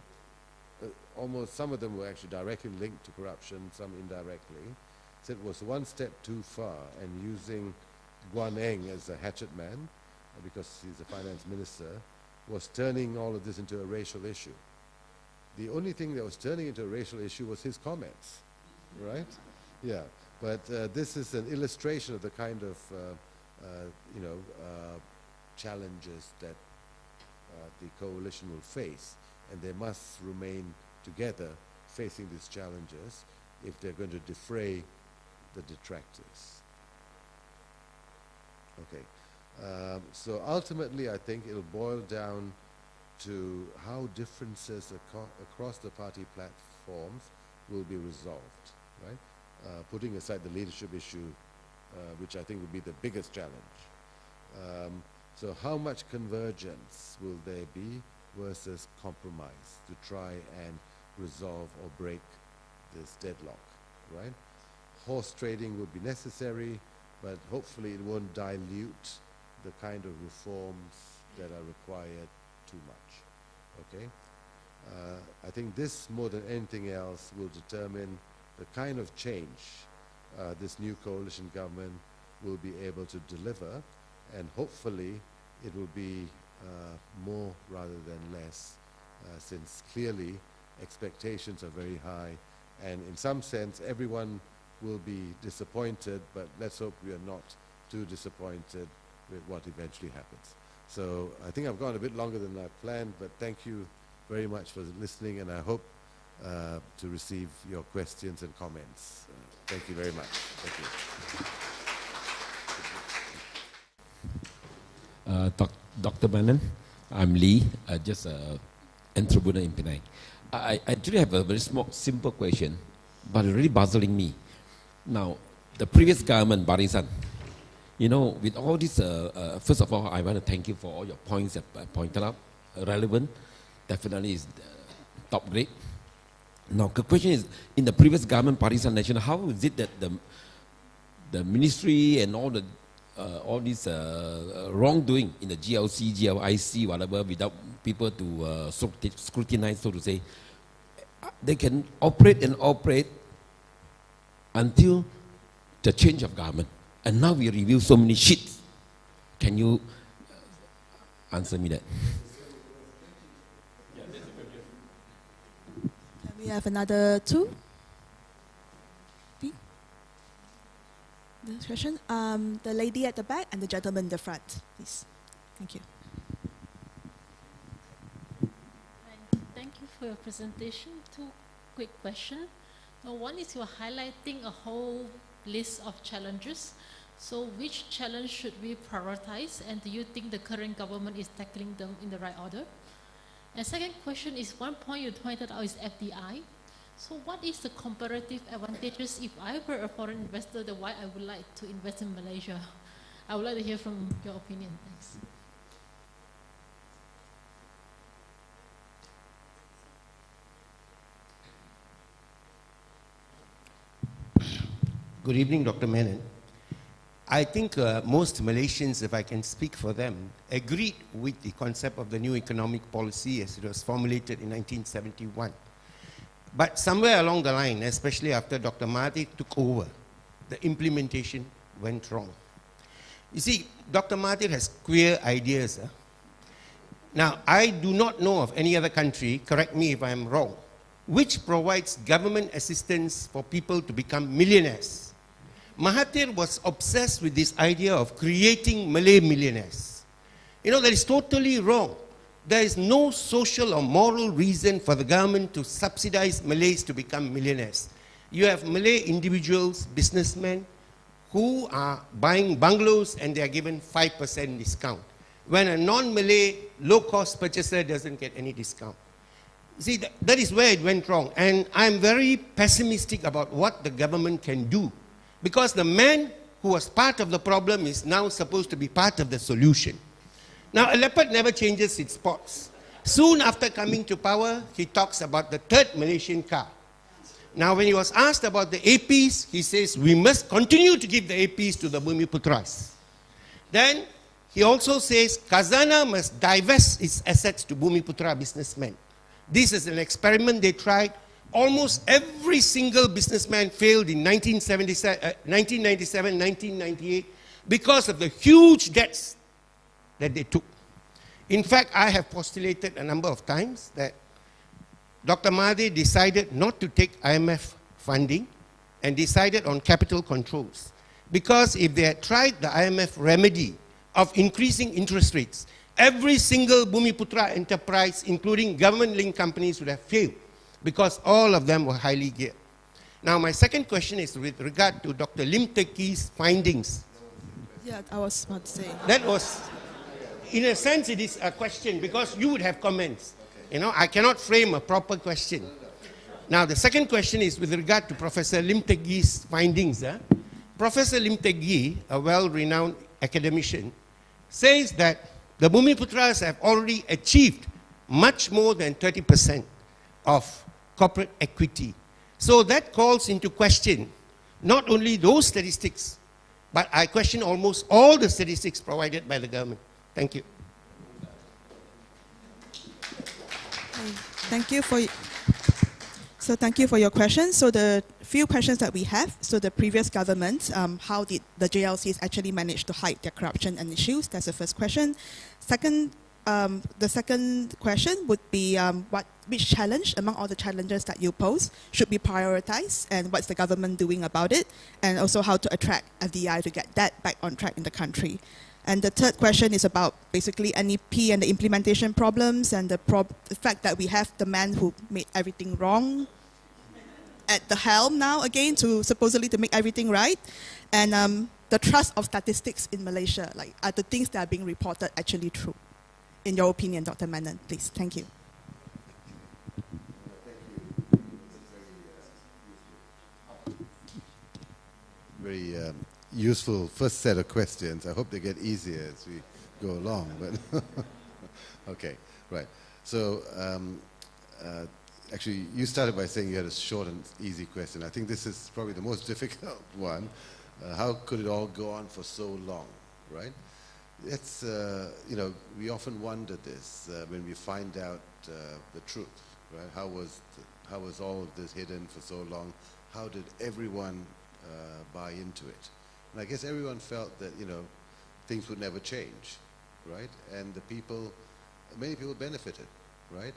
almost some of them were actually directly linked to corruption, some indirectly. Said it was one step too far, and using Guan Eng as a hatchet man, because he's a finance minister, was turning all of this into a racial issue. The only thing that was turning into a racial issue was his comments, right? Yeah, but this is an illustration of the kind of, you know, challenges that the coalition will face, and they must remain together facing these challenges if they're going to defray the detractors. Okay, so ultimately I think it'll boil down to how differences across the party platforms will be resolved, right? Putting aside the leadership issue, which I think will be the biggest challenge. So how much convergence will there be versus compromise to try and resolve or break this deadlock, right? Horse trading will be necessary, but hopefully it won't dilute the kind of reforms that are required too much, okay? I think this, more than anything else, will determine the kind of change this new coalition government will be able to deliver, and hopefully it will be more rather than less, since clearly expectations are very high, and in some sense everyone will be disappointed, but let's hope we are not too disappointed with what eventually happens. So I think I've gone a bit longer than I planned, but thank you very much for listening, and I hope to receive your questions and comments. Thank you very much. Thank you. Dr. Menon, I'm Lee, just an entrepreneur in Penang. I actually have a very small, simple question, but really puzzling me. Now, the previous government, Barisan, you know, with all this, first of all, I want to thank you for all your points that I pointed out. Relevant, definitely is top grade. Now, the question is, in the previous government, Barisan National, how is it that the ministry and all this wrongdoing in the GLC, GLIC, whatever, without people to scrutinize, so to say, they can operate and operate until the change of government. And now we review so many sheets. Can you answer me that? Can we have another two? Next question. The lady at the back and the gentleman in the front, please. Thank you. Thank you for your presentation. Two quick questions. One is you're highlighting a whole list of challenges. So which challenge should we prioritize, and do you think the current government is tackling them in the right order? And second question is, one point you pointed out is FDI. So what is the comparative advantages if I were a foreign investor, then why I would like to invest in Malaysia? I would like to hear from your opinion. Thanks. Good evening, Dr. Menon. I think most Malaysians, if I can speak for them, agreed with the concept of the new economic policy as it was formulated in 1971. But somewhere along the line, especially after Dr. Mahathir took over, the implementation went wrong. You see, Dr. Mahathir has queer ideas. Now, I do not know of any other country, correct me if I am wrong, which provides government assistance for people to become millionaires. Mahathir was obsessed with this idea of creating Malay millionaires. You know, that is totally wrong. There is no social or moral reason for the government to subsidize Malays to become millionaires. You have Malay individuals, businessmen, who are buying bungalows and they are given 5% discount, when a non-Malay, low-cost purchaser doesn't get any discount. See, that is where it went wrong. And I'm very pessimistic about what the government can do, because the man who was part of the problem is now supposed to be part of the solution. Now, a leopard never changes its spots. Soon after coming to power, he talks about the third Malaysian car. Now, when he was asked about the APs, he says, we must continue to give the APs to the Bumiputras. Then, he also says, Khazanah must divest its assets to Bumiputra businessmen. This is an experiment they tried. Almost every single businessman failed in 1997, 1998, because of the huge debts that they took. In fact, I have postulated a number of times that Dr. Mahathir decided not to take IMF funding and decided on capital controls. Because if they had tried the IMF remedy of increasing interest rates, every single Bumiputra enterprise, including government-linked companies, would have failed because all of them were highly geared. Now, my second question is with regard to Dr. Lim Teck Kee's findings. Yeah, I was about to say. That was, in a sense, it is a question because you would have comments. You know, I cannot frame a proper question. Now, the second question is with regard to Professor Lim Teck Kee's findings. Professor Lim Teck Kee, a well-renowned academician, says that the Bumiputras have already achieved much more than 30% of corporate equity. So that calls into question not only those statistics, but I question almost all the statistics provided by the government. Thank you. Thank you for. So thank you for your question. So the few questions that we have. So the previous government, how did the JLCs actually manage to hide their corruption and issues? That's the first question. Second, the second question would be which challenge among all the challenges that you pose should be prioritized, and what's the government doing about it, and also how to attract FDI to get that back on track in the country. And the third question is about basically NEP and the implementation problems and the fact that we have the man who made everything wrong at the helm now again to supposedly to make everything right. And the trust of statistics in Malaysia, like are the things that are being reported actually true? In your opinion, Dr. Menon, please. Thank you. Very useful first set of questions. I hope they get easier as we go along. But okay, right. So actually, you started by saying you had a short and easy question. I think this is probably the most difficult one. How could it all go on for so long, right? It's, you know, we often wonder this when we find out the truth, right? How was all of this hidden for so long? How did everyone buy into it? And I guess everyone felt that, you know, things would never change, right? And the people, many people benefited, right?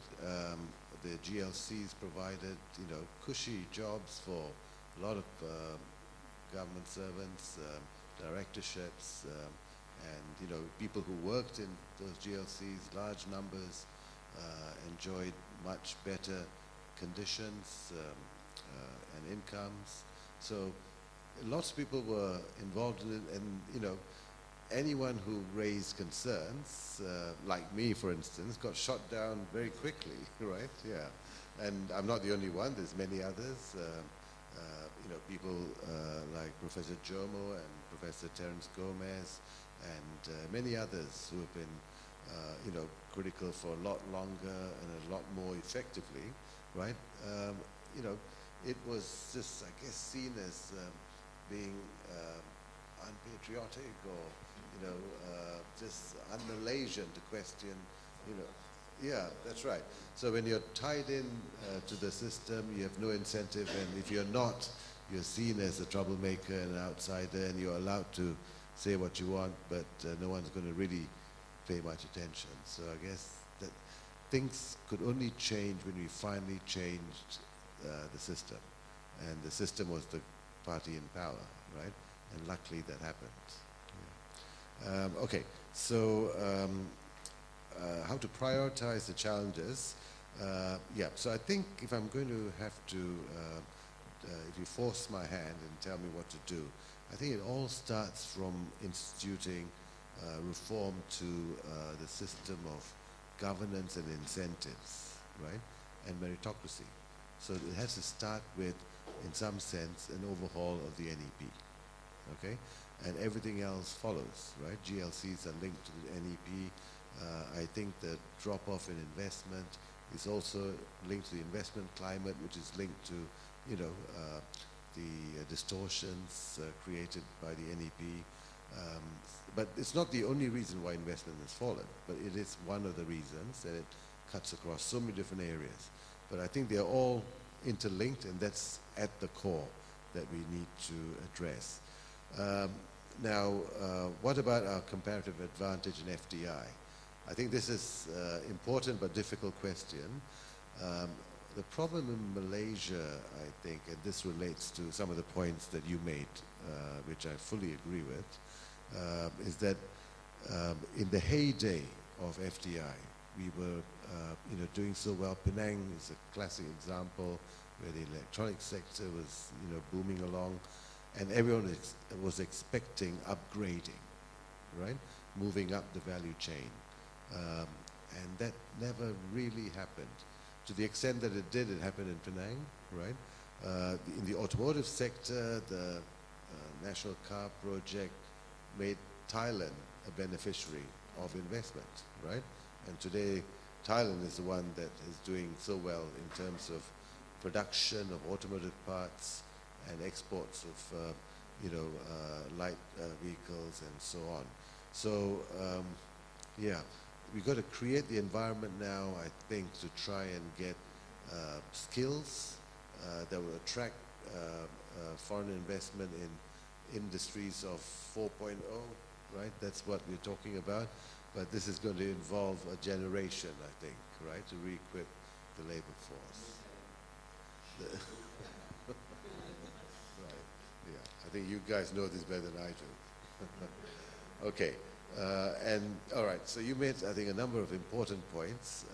The GLCs provided, you know, cushy jobs for a lot of government servants, directorships, and, you know, people who worked in those GLCs, large numbers, enjoyed much better conditions and incomes. So lots of people were involved in it, and, you know, anyone who raised concerns, like me, for instance, got shot down very quickly, right? Yeah. And I'm not the only one. There's many others. You know, people like Professor Jomo and Professor Terence Gomez and many others who have been, you know, critical for a lot longer and a lot more effectively, right? You know, it was just, I guess, seen as being unpatriotic or, you know, just un-Malaysian to question, you know. Yeah, that's right. So when you're tied in to the system, you have no incentive, and if you're not, you're seen as a troublemaker and an outsider, and you're allowed to say what you want, but no one's going to really pay much attention. So I guess that things could only change when we finally changed the system. And the system was the party in power, right? And luckily that happened. Yeah. Okay, so how to prioritize the challenges. Yeah, so I think if I'm going to have to, if you force my hand and tell me what to do, I think it all starts from instituting reform to the system of governance and incentives, right? And meritocracy. So it has to start with, in some sense, an overhaul of the NEP, okay? And everything else follows, right? GLCs are linked to the NEP. I think the drop-off in investment is also linked to the investment climate, which is linked to, you know, the distortions created by the NEP. But it's not the only reason why investment has fallen, but it is one of the reasons, and it cuts across so many different areas. But I think they're all interlinked, and that's at the core that we need to address. Now, what about our comparative advantage in FDI? I think this is important but difficult question. The problem in Malaysia, I think, and this relates to some of the points that you made, which I fully agree with, is that in the heyday of FDI, we were doing so well. Penang is a classic example where the electronic sector was booming along, and everyone was expecting upgrading, right? Moving up the value chain. And that never really happened. To the extent that it did, it happened in Penang, right? In the automotive sector, the National Car Project made Thailand a beneficiary of investment, right? And today, Thailand is the one that is doing so well in terms of production of automotive parts and exports of, light vehicles and so on. So, yeah, we've got to create the environment now, I think, to try and get skills that will attract foreign investment in industries of 4.0, right? That's what we're talking about. But this is going to involve a generation, I think, right, to re-equip the labor force. Right, yeah. I think you guys know this better than I do. Okay. And all right, so you made, I think, a number of important points.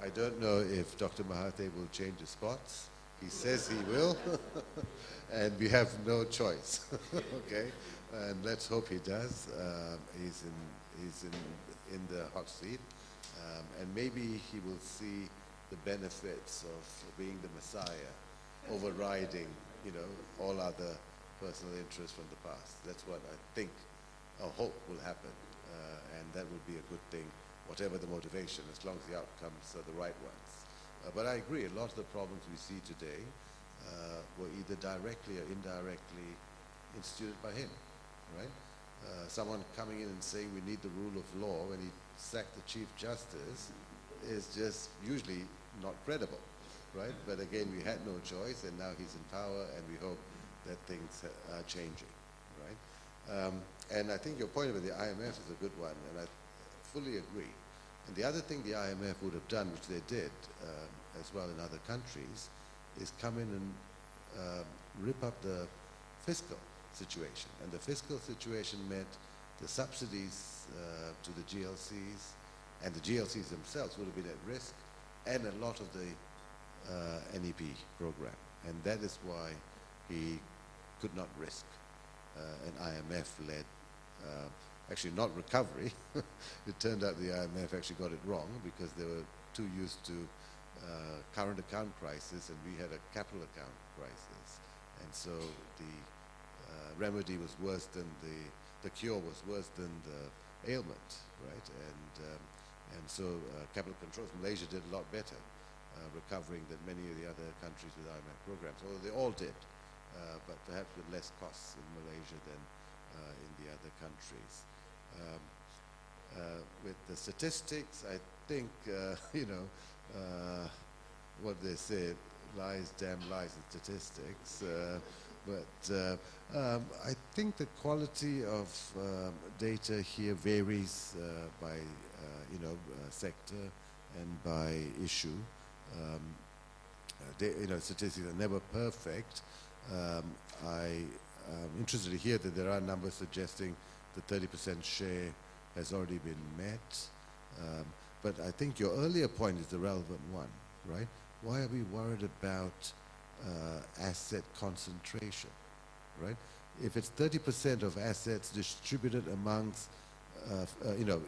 I don't know if Dr. Mahathir will change his spots. He says he will, and we have no choice. Okay, and let's hope he does. He's in the hot seat, and maybe he will see the benefits of being the Messiah, overriding, all other personal interests from the past. That's what I think. I hope will happen, and that would be a good thing, whatever the motivation, as long as the outcomes are the right ones. But I agree, a lot of the problems we see today were either directly or indirectly instituted by him, right? Someone coming in and saying we need the rule of law when he sacked the Chief Justice is just usually not credible, right? But again, we had no choice, and now he's in power, and we hope that things are changing, right? And I think your point about the IMF is a good one, and I fully agree. And the other thing the IMF would have done, which they did as well in other countries, is come in and rip up the fiscal situation. And the fiscal situation meant the subsidies to the GLCs, and the GLCs themselves would have been at risk, and a lot of the NEP program. And that is why he could not risk an IMF-led, actually not recovery. It turned out the IMF actually got it wrong because they were too used to current account crisis, and we had a capital account crisis. And so the remedy was worse than the cure was worse than the ailment, right? And so capital controls, Malaysia did a lot better recovering than many of the other countries with IMF programs, although they all did. But perhaps with less costs in Malaysia than in the other countries. With the statistics, I think, what they say, lies, damn lies in statistics. But I think the quality of data here varies by, sector and by issue. Statistics are never perfect. I'm interested to hear that there are numbers suggesting the 30% share has already been met. But I think your earlier point is the relevant one, right? Why are we worried about asset concentration, right? If it's 30% of assets distributed amongst,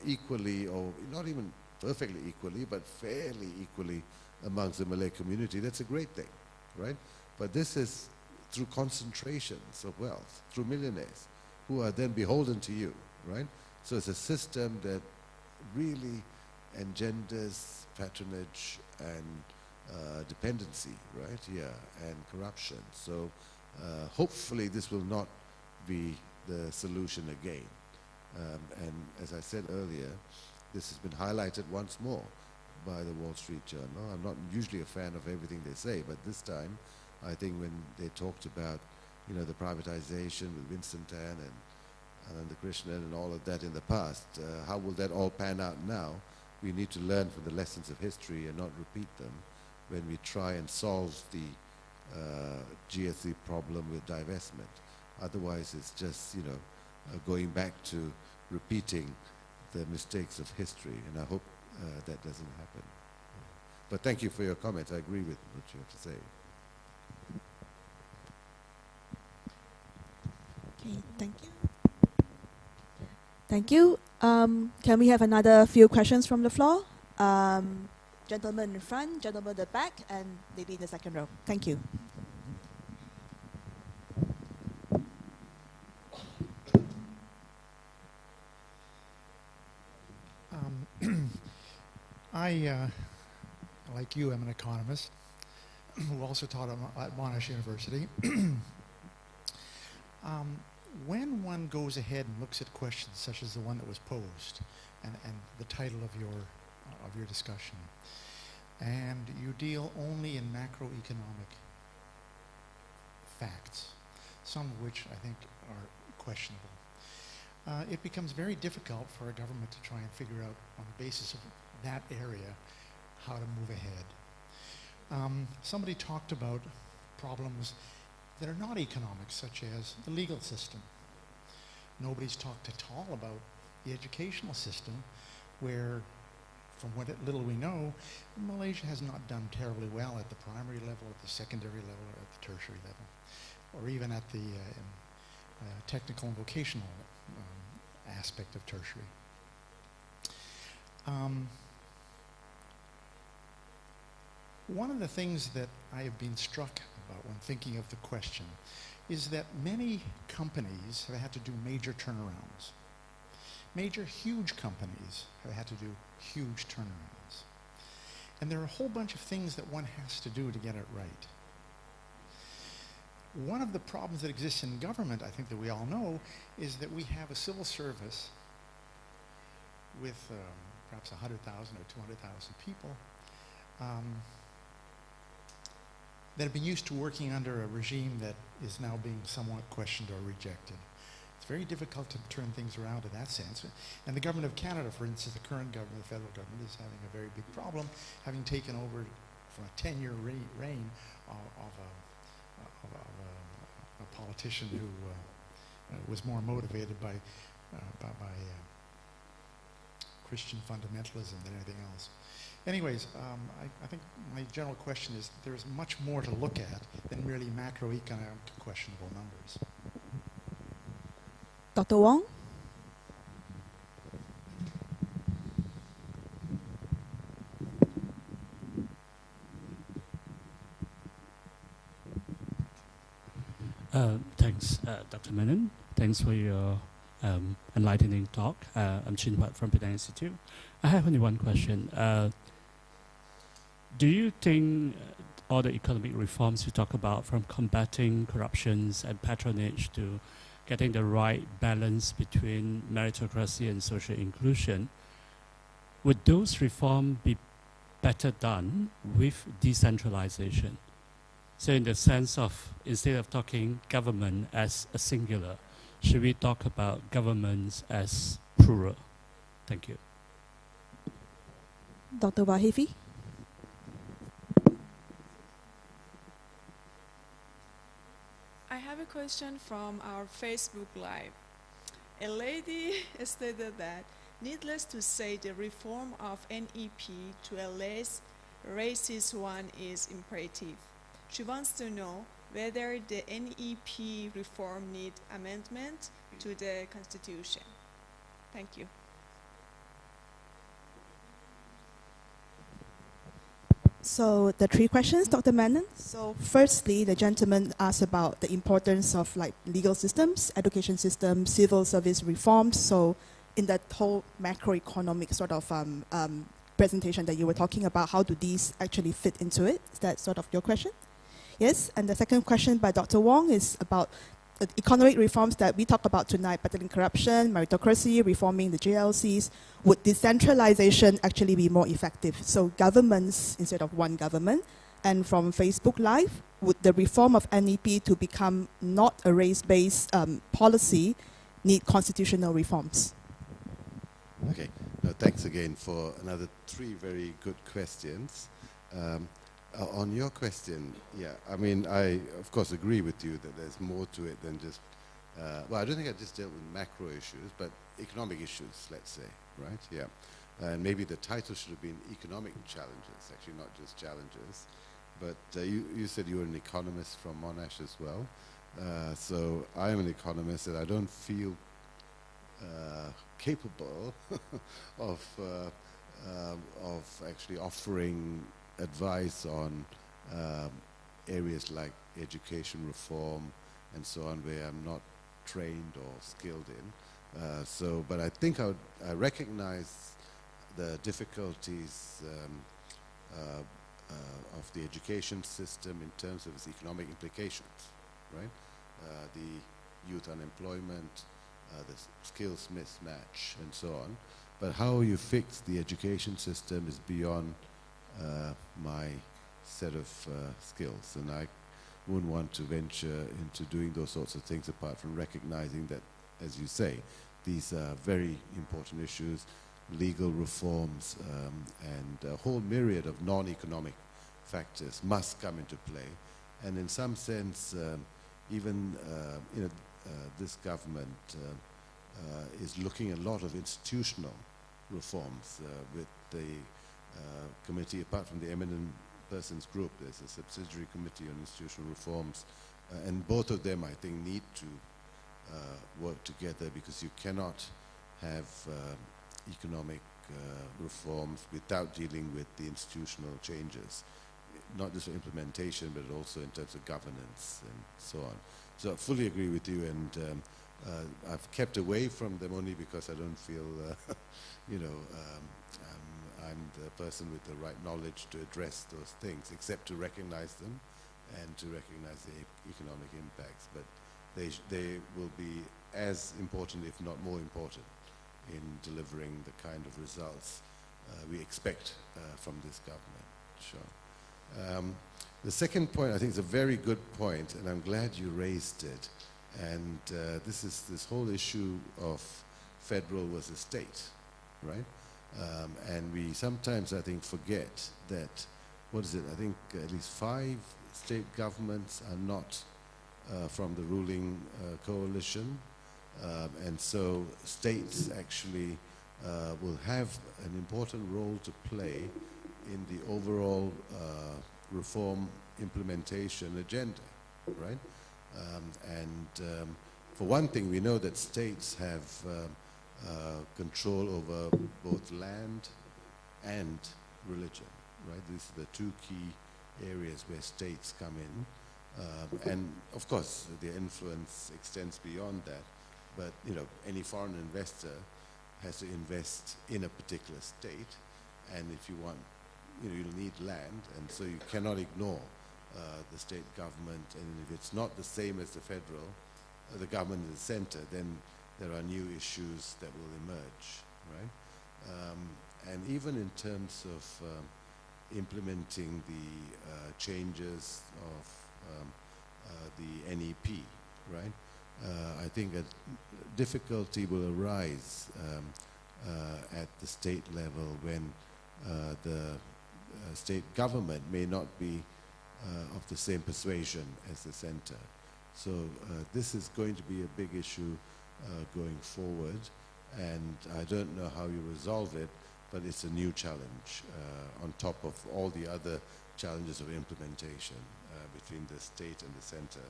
equally, or not even perfectly equally, but fairly equally amongst the Malay community, that's a great thing, right? But this is through concentrations of wealth, through millionaires who are then beholden to you, right? So it's a system that really engenders patronage and dependency, right? Yeah, and corruption. So hopefully this will not be the solution again. And as I said earlier, this has been highlighted once more by the Wall Street Journal. I'm not usually a fan of everything they say, but this time I think when they talked about, the privatization with Winston Tan and Ananda Krishnan and all of that in the past, how will that all pan out now? We need to learn from the lessons of history and not repeat them when we try and solve the GSC problem with divestment. Otherwise, it's just, going back to repeating the mistakes of history, and I hope that doesn't happen. But thank you for your comments. I agree with what you have to say. Okay, thank you. Thank you. Can we have another few questions from the floor? Gentleman in front, gentleman at the back, and lady in the second row. Thank you. Like you, I'm an economist who also taught at Monash University. When one goes ahead and looks at questions such as the one that was posed, and the title of your discussion, and you deal only in macroeconomic facts, some of which I think are questionable, it becomes very difficult for a government to try and figure out, on the basis of that area, how to move ahead. Somebody talked about problems that are not economic, such as the legal system. Nobody's talked at all about the educational system, where, from what little we know, Malaysia has not done terribly well at the primary level, at the secondary level, or at the tertiary level, or even at the technical and vocational aspect of tertiary. One of the things that I have been struck about when thinking of the question is that many companies have had to do major turnarounds. Major, huge companies have had to do huge turnarounds. And there are a whole bunch of things that one has to do to get it right. One of the problems that exists in government, I think that we all know, is that we have a civil service with perhaps 100,000 or 200,000 people that have been used to working under a regime that is now being somewhat questioned or rejected. It's very difficult to turn things around in that sense. And the government of Canada, for instance, the current government, the federal government, is having a very big problem, having taken over from a 10-year reign of a politician who was more motivated by Christian fundamentalism than anything else. Anyways, I think my general question is there's much more to look at than merely macroeconomic questionable numbers. Dr. Wong? Thanks, Dr. Menon. Thanks for your enlightening talk. I'm Chin Huat from Penang Institute. I have only one question. Do you think all the economic reforms you talk about, from combating corruptions and patronage to getting the right balance between meritocracy and social inclusion, would those reforms be better done with decentralization? So in the sense of, instead of talking government as a singular, should we talk about governments as plural? Thank you. Dr. Wahifi? I have a question from our Facebook Live. A lady stated that, needless to say, the reform of NEP to a less racist one is imperative. She wants to know whether the NEP reform needs amendment to the Constitution. Thank you. So the three questions, Dr. Menon. So firstly, the gentleman asked about the importance of like legal systems, education systems, civil service reforms. So in that whole macroeconomic sort of presentation that you were talking about, how do these actually fit into it? Is that sort of your question? Yes, and the second question by Dr. Wong is about the economic reforms that we talk about tonight, battling corruption, meritocracy, reforming the JLCs. Would decentralization actually be more effective? So governments instead of one government. And from Facebook Live, would the reform of NEP to become not a race-based policy need constitutional reforms? Okay, no, thanks again for another three very good questions. On your question, yeah, I mean, I of course agree with you that there's more to it than just well, I don't think I just dealt with macro issues, but economic issues, let's say, right? Yeah. And maybe the title should have been Economic Challenges, actually not just challenges. But you said you were an economist from Monash as well. So I am an economist, and I don't feel capable of actually offering advice on areas like education reform and so on, where I'm not trained or skilled in. But I think I recognize the difficulties of the education system in terms of its economic implications, right? The youth unemployment, the skills mismatch, and so on. But how you fix the education system is beyond my set of skills, and I wouldn't want to venture into doing those sorts of things apart from recognizing that, as you say, these are very important issues, legal reforms, and a whole myriad of non-economic factors must come into play. And in some sense, even this government is looking at a lot of institutional reforms with the committee, apart from the eminent persons group, there's a subsidiary committee on institutional reforms, and both of them, I think, need to work together, because you cannot have economic reforms without dealing with the institutional changes, not just for implementation, but also in terms of governance and so on. So I fully agree with you, and I've kept away from them only because I don't feel, I'm the person with the right knowledge to address those things, except to recognize them and to recognize the economic impacts. But they will be as important, if not more important, in delivering the kind of results we expect from this government. Sure. The second point, I think, is a very good point, and I'm glad you raised it. And this is this whole issue of federal versus state, right? And we sometimes, I think, forget that, what is it, I think at least 5 state governments are not from the ruling coalition. And so states actually will have an important role to play in the overall reform implementation agenda, right? For one thing, we know that states have control over both land and religion, right? These are the 2 key areas where states come in. And of course, their influence extends beyond that. But, any foreign investor has to invest in a particular state. And if you want, you'll need land. And so you cannot ignore the state government. And if it's not the same as the federal, the government in the center, then there are new issues that will emerge, right? And even in terms of implementing the changes of the NEP, right? I think a difficulty will arise at the state level when the state government may not be of the same persuasion as the center. So this is going to be a big issue going forward, and I don't know how you resolve it, but it's a new challenge on top of all the other challenges of implementation between the state and the center.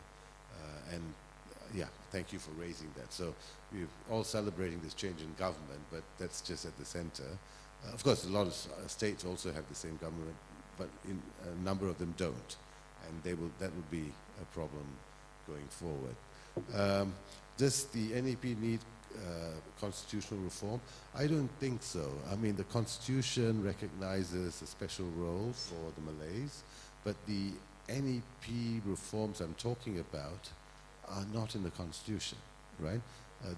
Yeah, thank you for raising that. So we're all celebrating this change in government, but that's just at the center. Of course, a lot of states also have the same government, but a number of them don't, and that will be a problem going forward. Does the NEP need constitutional reform? I don't think so. I mean, the Constitution recognizes a special role for the Malays, but the NEP reforms I'm talking about are not in the Constitution, right?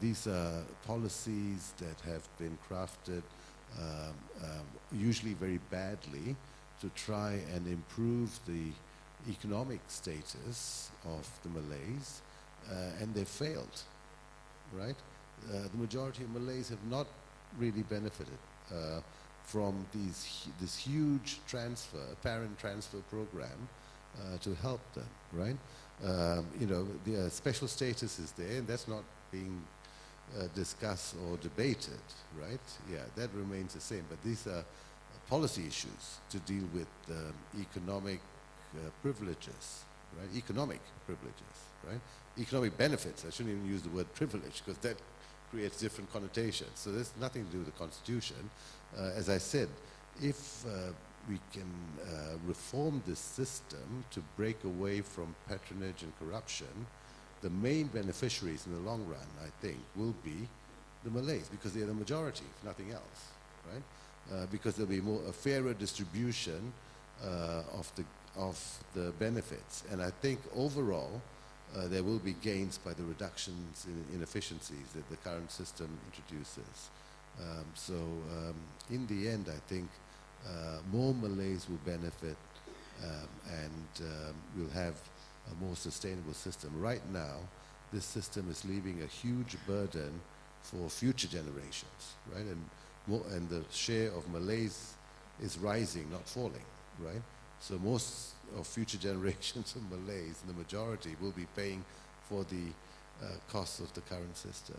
These are policies that have been crafted usually very badly to try and improve the economic status of the Malays, and they failed, right? The majority of Malays have not really benefited from this huge transfer, parent transfer program to help them, right? You know, the special status is there, and that's not being discussed or debated, right? Yeah, that remains the same. But these are policy issues to deal with economic privileges, right? Economic privileges, right? Economic benefits. I shouldn't even use the word privilege because that creates different connotations. So there's nothing to do with the Constitution. As I said, if we can reform this system to break away from patronage and corruption, the main beneficiaries in the long run, I think, will be the Malays because they're the majority, if nothing else, right? Because there'll be a fairer distribution of the benefits. And I think overall, there will be gains by the reductions in inefficiencies that the current system introduces. In the end, I think more Malays will benefit and we'll have a more sustainable system. Right now, this system is leaving a huge burden for future generations, right? And the share of Malays is rising, not falling, right? So most of future generations of Malays, the majority, will be paying for the costs of the current system.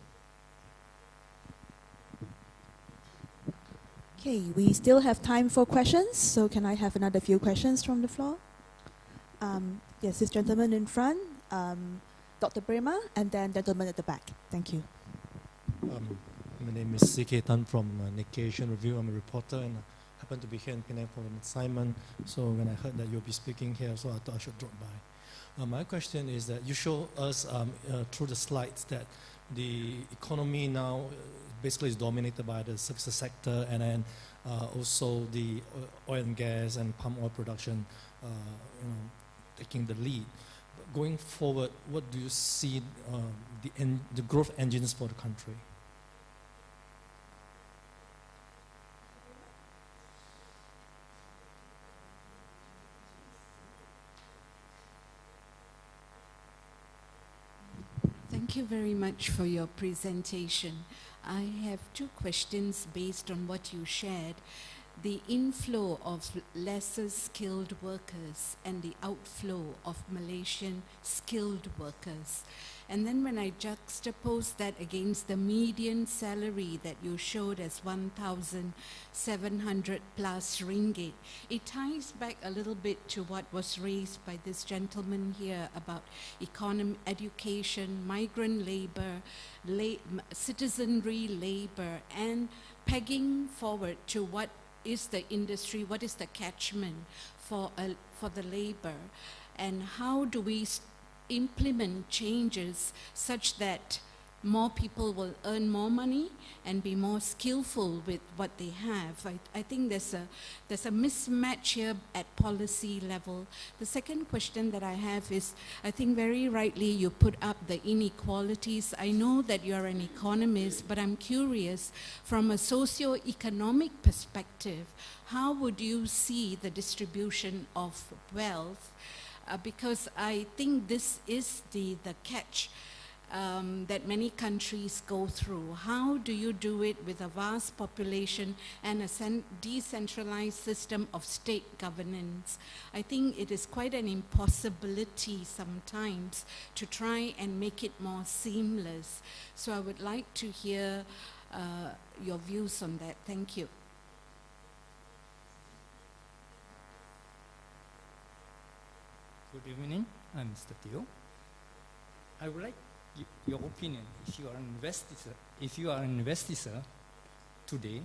Okay, we still have time for questions, so can I have another few questions from the floor? Yes, this gentleman in front, Dr. Brema, and then gentleman at the back. Thank you. My name is C.K. Tan from Nikkei Asian Review. I'm a reporter and I happen to be here in Penang for an assignment. So when I heard that you'll be speaking here, so I thought I should drop by. My question is that you show us through the slides that the economy now basically is dominated by the services sector and then also the oil and gas and palm oil production taking the lead. But going forward, what do you see the growth engines for the country? Thank you very much for your presentation. I have two questions based on what you shared. The inflow of lesser skilled workers and the outflow of Malaysian skilled workers. And then when I juxtapose that against the median salary that you showed as 1,700 plus ringgit, it ties back a little bit to what was raised by this gentleman here about economy, education, migrant labor, citizenry labor, and pegging forward to what is the industry, what is the catchment for the labor, and how do we implement changes such that more people will earn more money and be more skillful with what they have. I think there's a mismatch here at policy level. The second question that I have is, I think very rightly you put up the inequalities. I know that you're an economist, but I'm curious from a socio-economic perspective, how would you see the distribution of wealth? Because I think this is the catch that many countries go through. How do you do it with a vast population and a decentralized system of state governance? I think it is quite an impossibility sometimes to try and make it more seamless. So I would like to hear your views on that. Thank you. Good evening, I'm Mr. Teo. I would like your opinion. If you are an investigator today,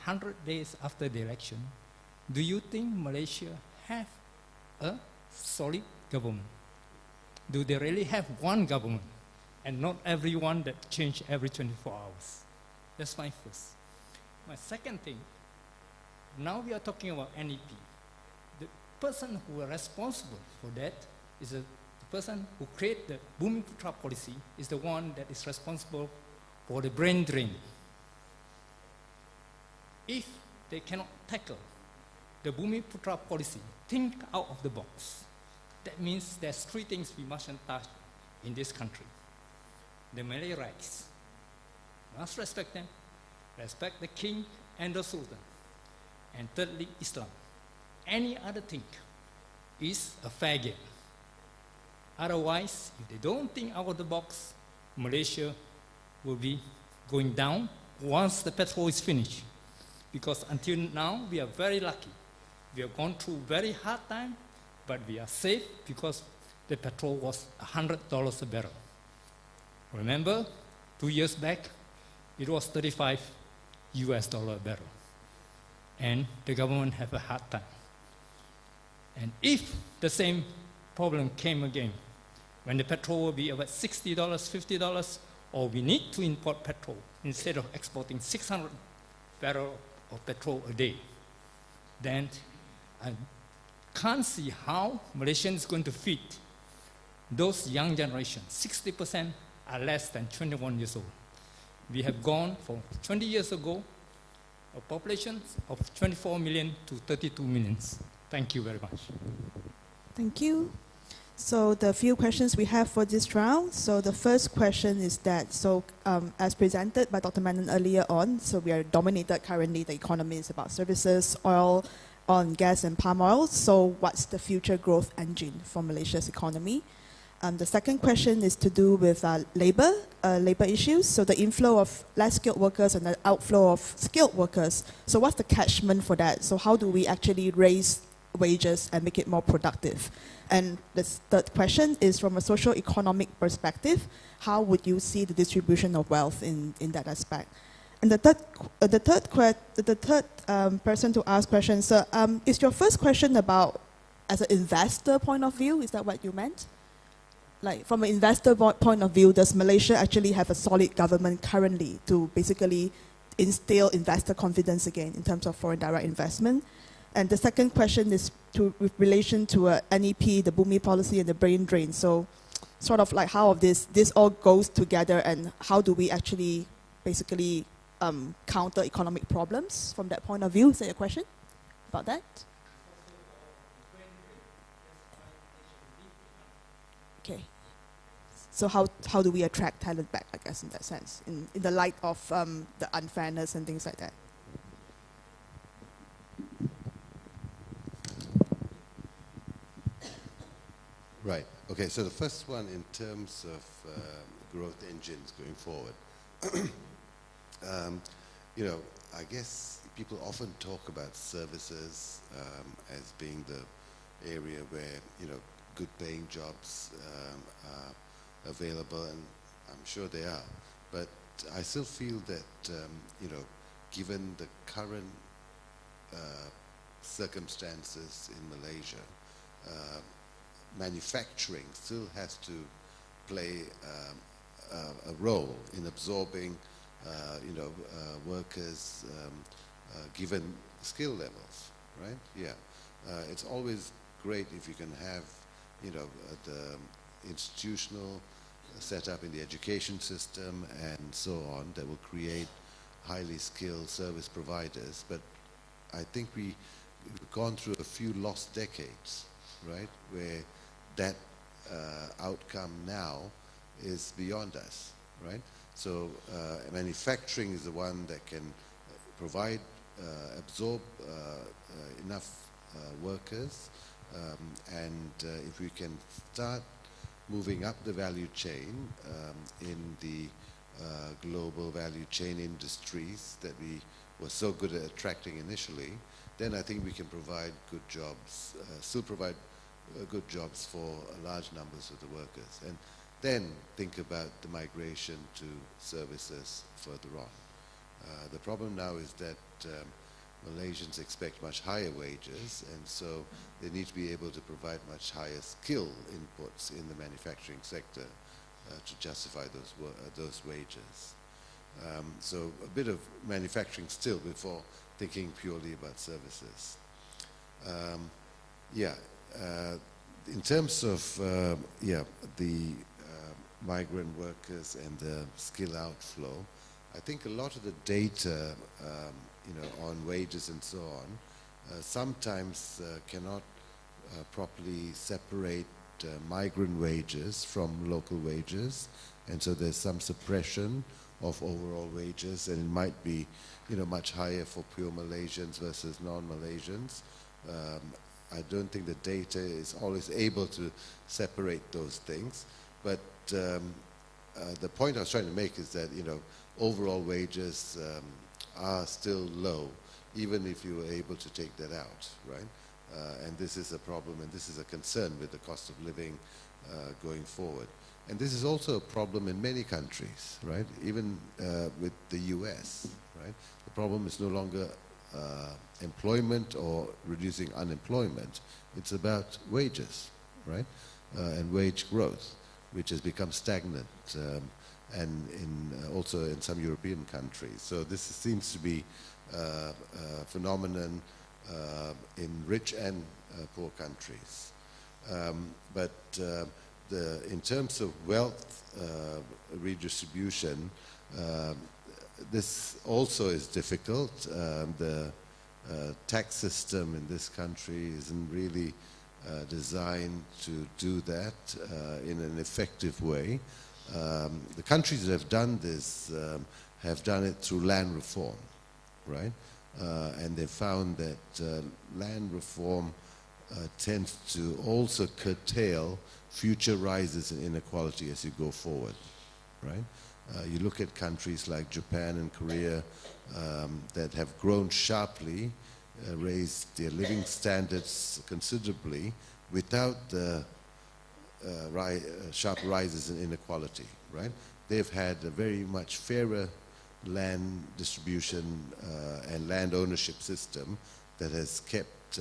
100 days after the election, do you think Malaysia have a solid government? Do they really have one government and not everyone that change every 24 hours? That's my first. My second thing, now we are talking about NEP. The person who is responsible for that is the person who created the Bumiputra policy, is the one that is responsible for the brain drain. If they cannot tackle the Bumiputra policy, think out of the box. That means there's three things we mustn't touch in this country. The Malay rights. Must respect them, respect the king and the sultan. And thirdly, Islam. Any other thing is a fair game. Otherwise, if they don't think out of the box, Malaysia will be going down once the petrol is finished. Because until now, we are very lucky. We have gone through very hard time, but we are safe because the petrol was $100 a barrel. Remember, 2 years back, it was 35 US dollar a barrel. And the government have a hard time. And if the same problem came again, when the petrol will be about $60, $50, or we need to import petrol instead of exporting 600 barrels of petrol a day, then I can't see how Malaysia is going to feed those young generations. 60% are less than 21 years old. We have gone from 20 years ago, a population of 24 million to 32 million. Thank you very much. Thank you. So the few questions we have for this round. So the first question is that, as presented by Dr. Menon earlier on, so we are dominated currently, the economy is about services, oil, gas and palm oil. So what's the future growth engine for Malaysia's economy? The second question is to do with labor issues. So the inflow of less skilled workers and the outflow of skilled workers. So what's the catchment for that? So how do we actually raise wages and make it more productive? And the third question is from a socio-economic perspective, how would you see the distribution of wealth in that aspect? And the third person to ask questions, so is your first question about as an investor point of view? Is that what you meant? Like from an investor point of view, does Malaysia actually have a solid government currently to basically instill investor confidence again in terms of foreign direct investment? And the second question is with relation to NEP, the Bumi policy and the brain drain. So sort of like how this all goes together and how do we actually basically counter economic problems from that point of view? Is there a question about that? Okay. So how do we attract talent back, I guess, in that sense, in the light of the unfairness and things like that? Right. Okay, so the first one in terms of growth engines going forward. You know, I guess people often talk about services as being the area where, you know, good paying jobs are available, and I'm sure they are. But I still feel that, you know, given the current circumstances in Malaysia, manufacturing still has to play a role in absorbing, you know, workers given skill levels, right? Yeah, it's always great if you can have, you know, the institutional setup in the education system and so on that will create highly skilled service providers. But I think we've gone through a few lost decades, right, where that outcome now is beyond us, right? So manufacturing is the one that can provide, absorb enough workers, and if we can start moving up the value chain in the global value chain industries that we were so good at attracting initially, then I think we can provide good jobs, still provide good jobs for large numbers of the workers, and then think about the migration to services further on. The problem now is that Malaysians expect much higher wages, and so they need to be able to provide much higher skill inputs in the manufacturing sector to justify those wages. So a bit of manufacturing still before thinking purely about services. In terms of the migrant workers and the skill outflow, I think a lot of the data, you know, on wages and so on, sometimes cannot properly separate migrant wages from local wages, and so there's some suppression of overall wages, and it might be, you know, much higher for pure Malaysians versus non-Malaysians. I don't think the data is always able to separate those things. But the point I was trying to make is that, you know, overall wages are still low, even if you were able to take that out, right? And this is a problem, and this is a concern with the cost of living going forward. And this is also a problem in many countries, right? Even with the US, right? The problem is no longer employment or reducing unemployment. It's about wages, right? And wage growth, which has become stagnant, and also in some European countries. So this seems to be a phenomenon in rich and poor countries. But in terms of wealth redistribution, this also is difficult. The tax system in this country isn't really designed to do that in an effective way. The countries that have done this have done it through land reform, right? And they found that land reform tends to also curtail future rises in inequality as you go forward, right? You look at countries like Japan and Korea that have grown sharply, raised their living standards considerably without the sharp rises in inequality, right? They've had a very much fairer land distribution and land ownership system that has kept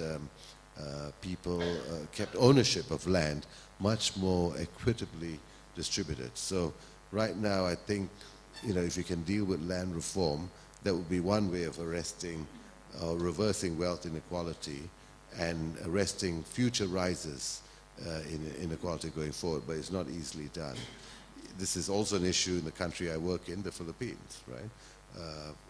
kept ownership of land much more equitably distributed. So right now, I think, you know, if you can deal with land reform, that would be one way of arresting or reversing wealth inequality and arresting future rises in inequality going forward, but it's not easily done. This is also an issue in the country I work in, the Philippines, right?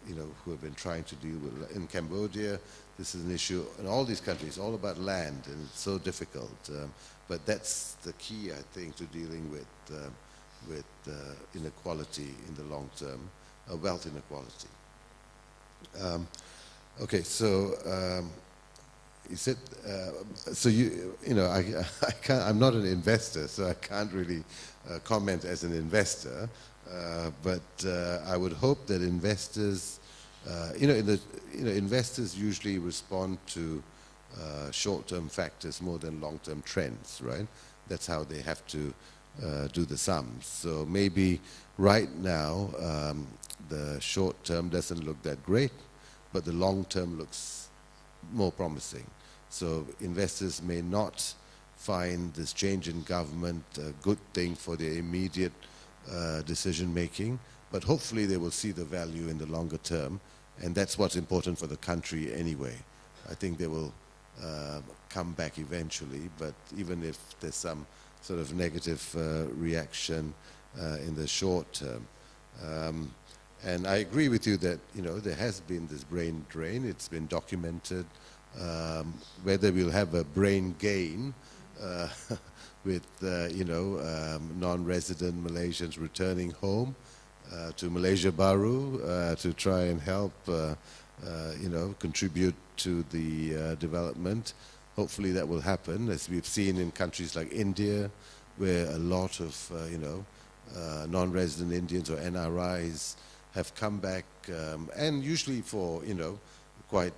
You know, who have been trying to deal with, in Cambodia, this is an issue, in all these countries, all about land, and it's so difficult. But that's the key, I think, to dealing with inequality in the long term, wealth inequality. Okay, so you said, so you know, I can't, I'm not an investor, so I can't really comment as an investor. But I would hope that investors, investors usually respond to short-term factors more than long-term trends, right? That's how they have to do the sums. So maybe right now the short-term doesn't look that great, but the long-term looks more promising. So investors may not find this change in government a good thing for their immediate decision making, but hopefully they will see the value in the longer term, and that's what's important for the country anyway. I think they will come back eventually, but even if there's some sort of negative reaction in the short term. And I agree with you that, you know, there has been this brain drain. It's been documented. Whether we'll have a brain gain with, non-resident Malaysians returning home to Malaysia Baru to try and help, contribute to the development. Hopefully that will happen, as we've seen in countries like India, where a lot of, non-resident Indians or NRIs have come back, and usually for, quite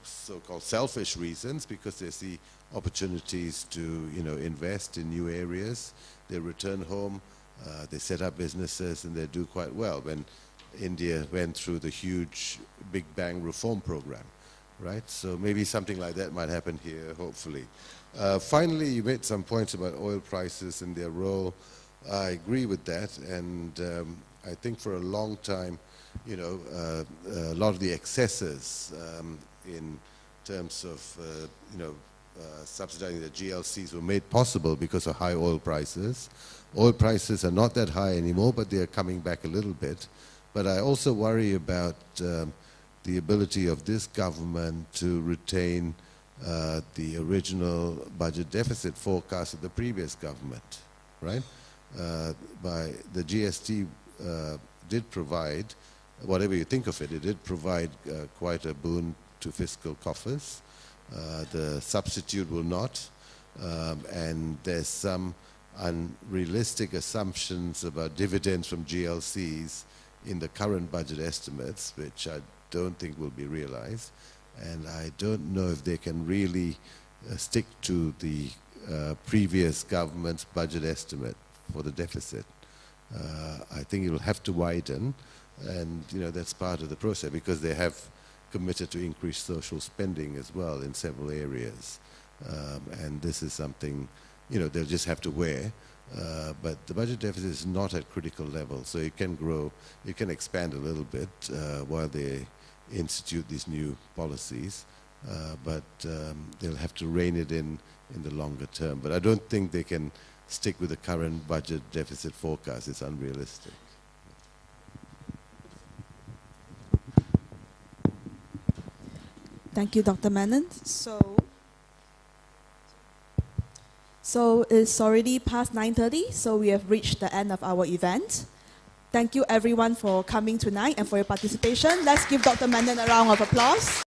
so-called selfish reasons, because they see opportunities to, invest in new areas. They return home, they set up businesses, and they do quite well. When India went through the huge Big Bang reform program, right? So maybe something like that might happen here, hopefully. Finally, you made some points about oil prices and their role. I agree with that, and I think for a long time, a lot of the excesses in terms of, subsidizing the GLCs were made possible because of high oil prices. Oil prices are not that high anymore, but they are coming back a little bit. But I also worry about the ability of this government to retain the original budget deficit forecast of the previous government, right? By the GST did provide, whatever you think of it, it did provide quite a boon to fiscal coffers. The substitute will not. And there's some unrealistic assumptions about dividends from GLCs in the current budget estimates, which I don't think will be realized. And I don't know if they can really stick to the previous government's budget estimate for the deficit. I think it will have to widen, and that's part of the process, because they have committed to increase social spending as well in several areas. And this is something, they'll just have to wear. But the budget deficit is not at critical level, so it can grow, it can expand a little bit while they institute these new policies. But they'll have to rein it in the longer term. But I don't think they can stick with the current budget deficit forecast. It's unrealistic. Thank you, Dr. Menon. So it's already past 9:30, so we have reached the end of our event. Thank you everyone for coming tonight and for your participation. Let's give Dr. Menon a round of applause.